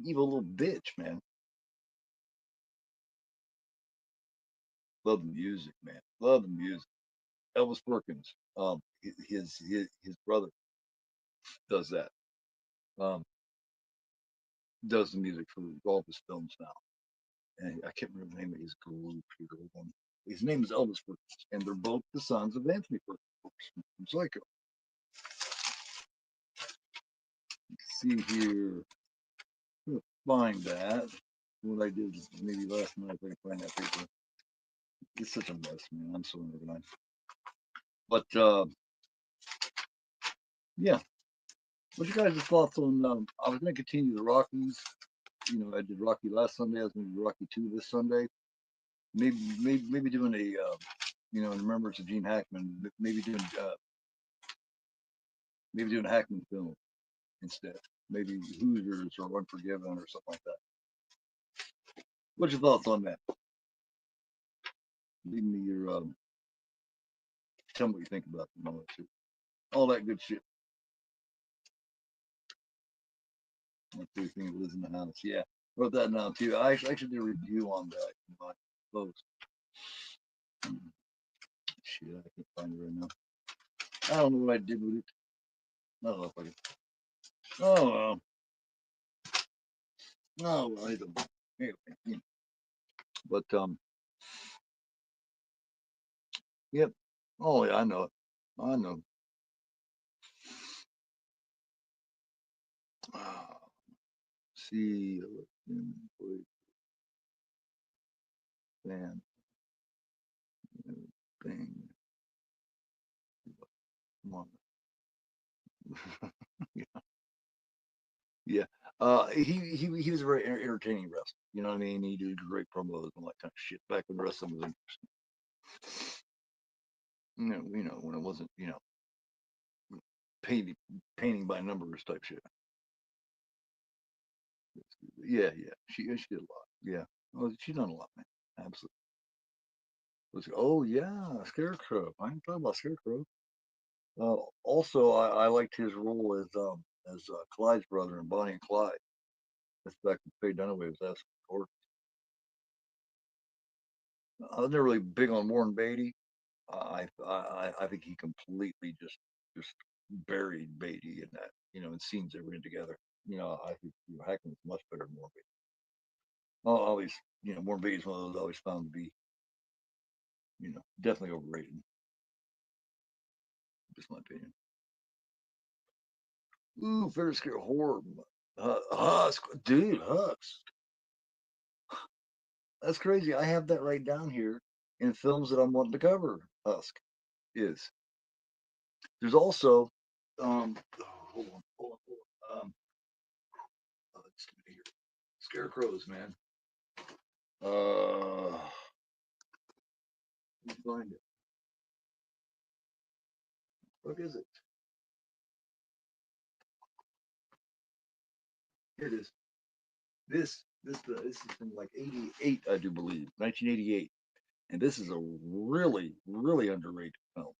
evil little bitch, man. Love the music, man. Love the music. Elvis Perkins, his brother does that. Um, does the music for all of his films now. And I can't remember the name of his group here. His name is Elvis Perkins, and they're both the sons of Anthony Perkins from Psycho. Let's see here. I'm gonna find that. What I did is maybe last night if I can find that paper. It's such a mess, man. I'm so unorganized. But yeah. What you guys' thoughts on? I was going to continue the Rockies. You know, I did Rocky last Sunday. I was going to do Rocky 2 this Sunday. Maybe doing a you know, in remembrance of Gene Hackman. Maybe doing a Hackman film instead. Maybe Hoosiers or Unforgiven or something like that. What's your thoughts on that? Leave me your tell me what you think about it and all that shit. All that good shit. That's everything that lives in the house. Yeah. Wrote that down too. I actually did a review on that in my post. Shit, I can't find it right now. I don't know what I did with it. I don't know if I can. Oh well. No, well, I don't. Anyway, yeah. But yep. Oh yeah, I know it. I know. Ah, see, fan thing. Come on. Yeah. Yeah. He was a very entertaining wrestler. You know what I mean? He did great promos and all that kind of shit back when wrestling was interesting. You know when it wasn't, you know, painting by numbers type shit. Yeah, yeah. She did a lot. Yeah. Oh, she's done a lot, man. Absolutely. Oh yeah, Scarecrow. I ain't talking about Scarecrow. Also, I liked his role as Clyde's brother in Bonnie and Clyde. That's back when Faye Dunaway was asking for. I was never really big on Warren Beatty. I think he completely just buried Beatty in that, you know, in scenes they were in together. You know, I think, you know, Hackman was much better than Warren Beatty. Well, always, you know, Warren Beatty's one of those I always found to be, you know, definitely overrated. Just my opinion. Ooh, favorite scare horror. Husk, dude, Husk. That's crazy. I have that right down here in films that I'm wanting to cover. Husk is. There's also, hold on. Let's see here. Scarecrows, man. Let me find it. What is it? Here it is. This is from like '88, I do believe, 1988, and this is a really underrated film.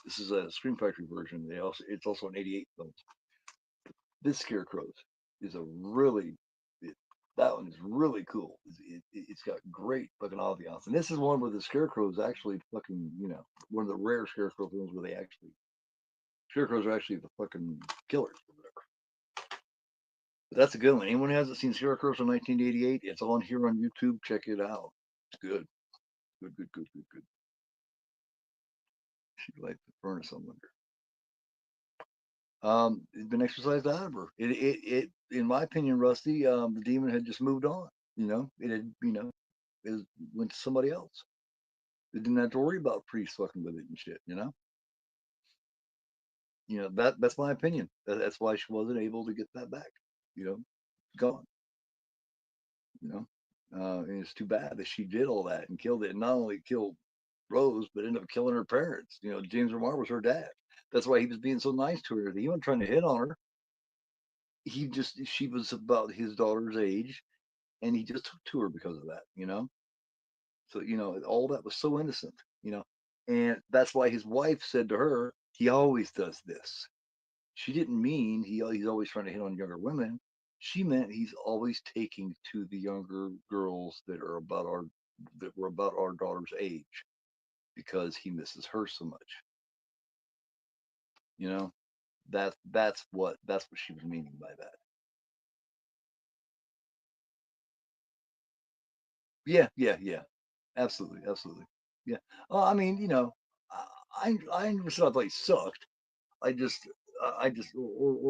This is a Screen Factory version. It's also an '88 film. This Scarecrows is a really it, that one is really cool. It's got great fucking ambiance, and this is one where the Scarecrows actually fucking, you know, one of the rare Scarecrow films where they actually Scarecrows are actually the fucking killers or whatever. But that's a good one. Anyone who hasn't seen Scarecrows from 1988, it's on here on YouTube. Check it out. It's good. Good. She lights the furnace, I wonder. It's been exercised out of her. In my opinion, Rusty, the demon had just moved on. You know, it had, you know, it went to somebody else. They didn't have to worry about priests fucking with it and shit. You know that's my opinion. That's why she wasn't able to get that back. You know, gone. You know, and it's too bad that she did all that and killed it, and not only killed Rose, but ended up killing her parents. You know, James Remar was her dad. That's why he was being so nice to her. He wasn't trying to hit on her. She was about his daughter's age, and he just took to her because of that. You know, so all that was so innocent. You know, and that's why his wife said to her, "He always does this." She didn't mean he's always trying to hit on younger women. She meant he's always taking to the younger girls that were about our daughter's age because he misses her so much. You know, that's what she was meaning by that. Yeah, yeah, yeah. Absolutely, absolutely. Yeah. I mean, I never said I thought he sucked. Or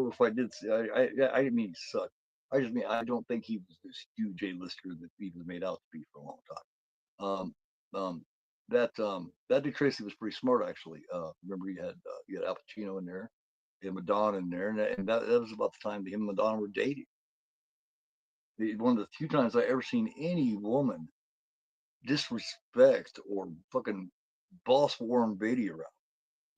if I did, I didn't mean he sucked. I just mean I don't think he was this huge A-lister that he was made out to be for a long time. That Dick Tracy was pretty smart actually. Remember you had Al Pacino in there, you had Madonna in there, and that was about the time that him and Madonna were dating. One of the few times I ever seen any woman disrespect or fucking boss Warren Beatty around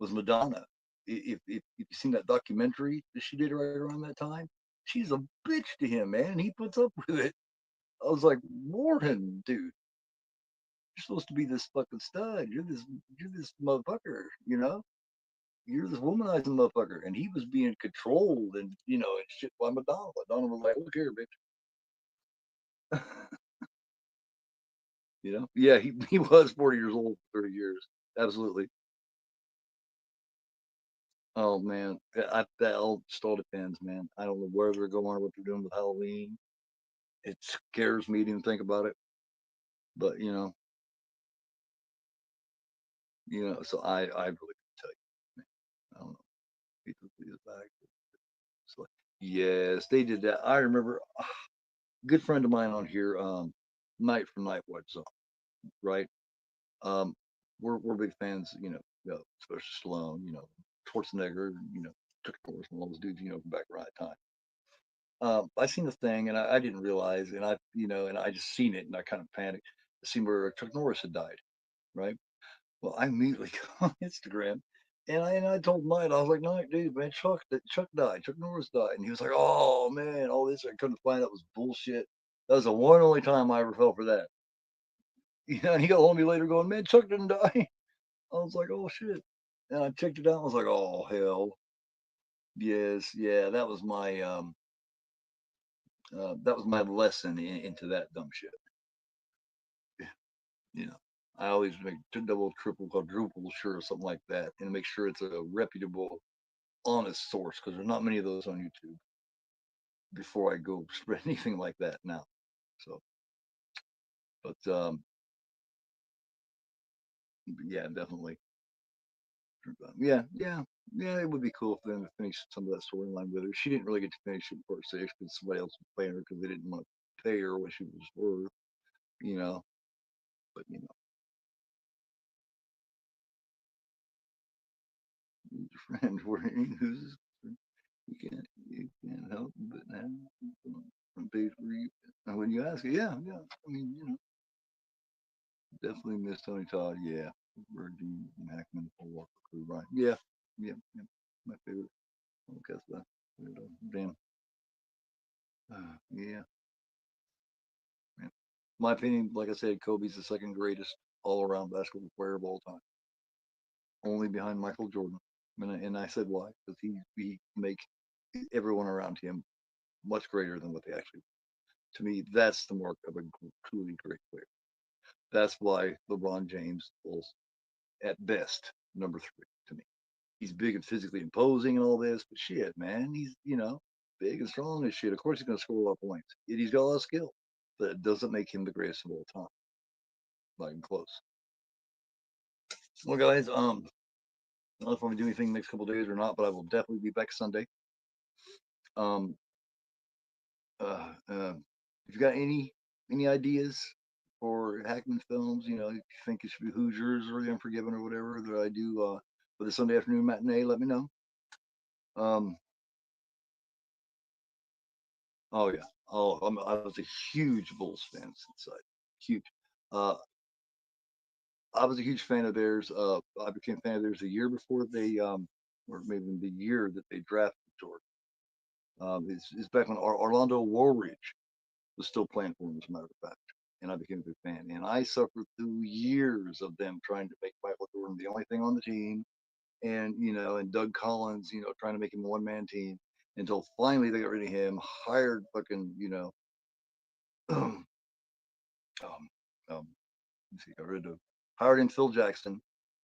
was Madonna. If you've seen that documentary that she did right around that time, she's a bitch to him, man. And he puts up with it. I was like, Warren, dude, you're supposed to be this fucking stud. You're this motherfucker, you know? You're this womanizing motherfucker. And he was being controlled and shit by Madonna. Madonna was like, look here, bitch. Yeah, he was 40 years old for 30 years. Absolutely. Oh man, that all just all depends, man. I don't know where they're going or what they're doing with Halloween. It scares me to even think about it. But so I really couldn't tell you. I don't know. People do this back. So, yes, they did that. I remember a good friend of mine on here, Night from Night Watch Zone, right? Um, we're big fans, especially Stallone, Schwarzenegger, Chuck Norris and all those dudes, from back around that time. I seen the thing and I didn't realize, and I just seen it and I kind of panicked. I seen where Chuck Norris had died, right? Well, I immediately got on Instagram and I told Knight, I was like, Knight, dude, man, Chuck died, Chuck Norris died, and he was like, oh man, all this. I couldn't find out was bullshit. That was the one only time I ever fell for that. And he got hold of me later going, man, Chuck didn't die. I was like, oh shit, and I checked it out. I was like, oh hell, yes, yeah, that was my lesson into that dumb shit. You know, I always make double, triple, quadruple sure or something like that, and make sure it's a reputable, honest source because there's not many of those on YouTube. Before I go spread anything like that now, so but yeah, definitely. Yeah, yeah, yeah. It would be cool for them to finish some of that storyline with her. She didn't really get to finish it part six because somebody else was playing her because they didn't want to pay her what she was worth. You know, but your friend, who's you can't help but have from page read. And when you ask it, yeah, yeah. I mean, definitely miss Tony Todd. Yeah, Virgin Hackman, Paul Walker, Crew, right? Yeah, yeah, yeah. My favorite. I guess that. Damn. Yeah, man. My opinion, like I said, Kobe's the second greatest all-around basketball player of all time, only behind Michael Jordan. And I said why? Because he make everyone around him much greater than what they actually. To me, that's the mark of a truly great player. That's why LeBron James was at best number three to me. He's big and physically imposing and all this, but shit, man, he's big and strong as shit. Of course, he's gonna score a lot of points. He's got a lot of skill, but it doesn't make him the greatest of all time. Not even close. Well, guys, I don't know if I'm gonna do anything next couple days or not, but I will definitely be back Sunday. Um, if you got any ideas for Hackman films, if you think it should be Hoosiers or The Unforgiven or whatever that I do for the Sunday afternoon matinee, let me know. Um, oh yeah, I was a huge Bulls fan since I huge. Uh, I was a huge fan of theirs. I became a fan of theirs a year before they, or maybe the year that they drafted Jordan. It's back when Orlando Woolridge was still playing for him, as a matter of fact. And I became a big fan. And I suffered through years of them trying to make Michael Jordan the only thing on the team. And, and Doug Collins, trying to make him a one-man team until finally they got rid of him, hired fucking, um, let's see, got rid of, hired in Phil Jackson,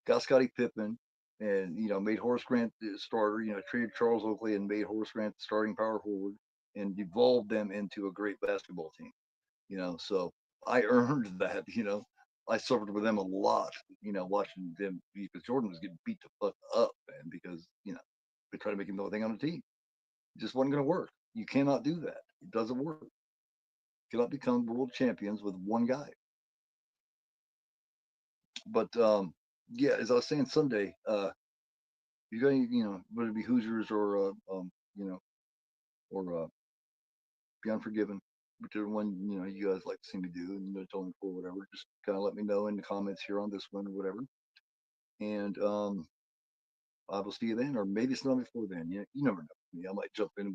got Scottie Pippen, and, made Horace Grant the starter, traded Charles Oakley and made Horace Grant the starting power forward and evolved them into a great basketball team, so I earned that, I suffered with them a lot, watching them because Jordan was getting beat the fuck up, man, because, they tried to make him the only thing on the team. It just wasn't going to work. You cannot do that. It doesn't work. You cannot become world champions with one guy. But yeah, as I was saying Sunday, you're going, whether it be Hoosiers or or Be Unforgiven, whichever one you guys like to see me do, and tell me for whatever. Just kind of let me know in the comments here on this one or whatever. And I will see you then, or maybe it's not before then. You never know. I might jump in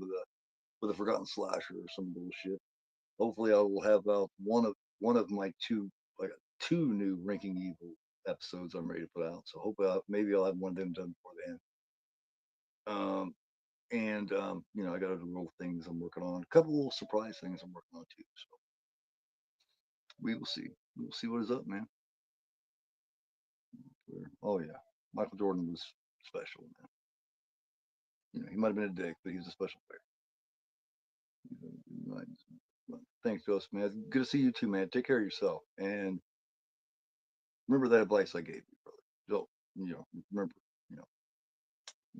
with a Forgotten Slasher or some bullshit. Hopefully, I will have one of my two new Ranking Evil episodes I'm ready to put out. So hopefully, maybe I'll have one of them done before then. I got other little things I'm working on. A couple little surprise things I'm working on too. So we will see. We'll see what is up, man. Oh yeah, Michael Jordan was special, man. He might have been a dick, but he was a special player. Thanks, Joseph, man. Good to see you too, man. Take care of yourself, and remember that advice I gave you, brother. So, remember,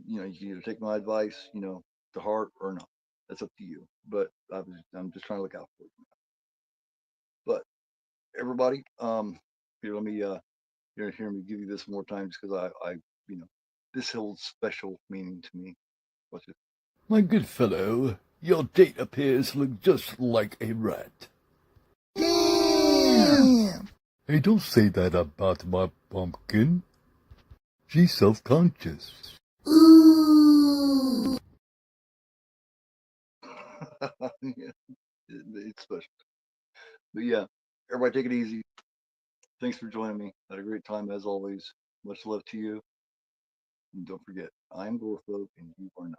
you can either take my advice, to heart or not. That's up to you. But I'm just trying to look out for you. But everybody, here, let me hear me give you this more time, just because I this holds special meaning to me. Watch it. My good fellow, your date appears to look just like a rat. Damn! Hey, don't say that about my pumpkin. She's self-conscious. Ooh! Yeah, it's special. But yeah, everybody take it easy. Thanks for joining me. Had a great time as always. Much love to you. And don't forget, I'm Gortho and you are not.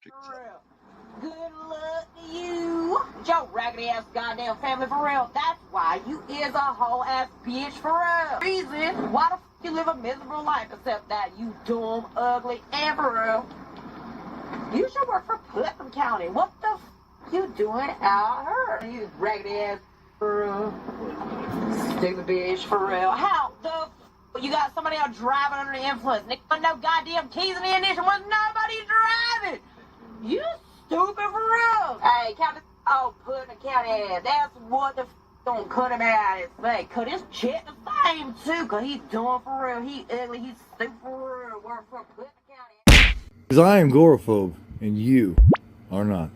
Check this out. Good luck to you. Your raggedy ass goddamn family for real. That's why you is a whole ass bitch for real. Reason why the f you live a miserable life except that you dumb, ugly, and for real. You should work for Putnam County. What the f you doing out here? You raggedy ass for real. Stupid bitch for real. How the f you got somebody out driving under the influence? Nick, no goddamn keys in the ignition. Was nobody driving? You stupid for real. Hey, Captain, Putnam County, that's what the f don't cut him out his face. Cut his check the same too, cause he's dumb for real. He ugly, he's stupid for real. Work for Putnam County. Because I am agoraphobe, and you are not.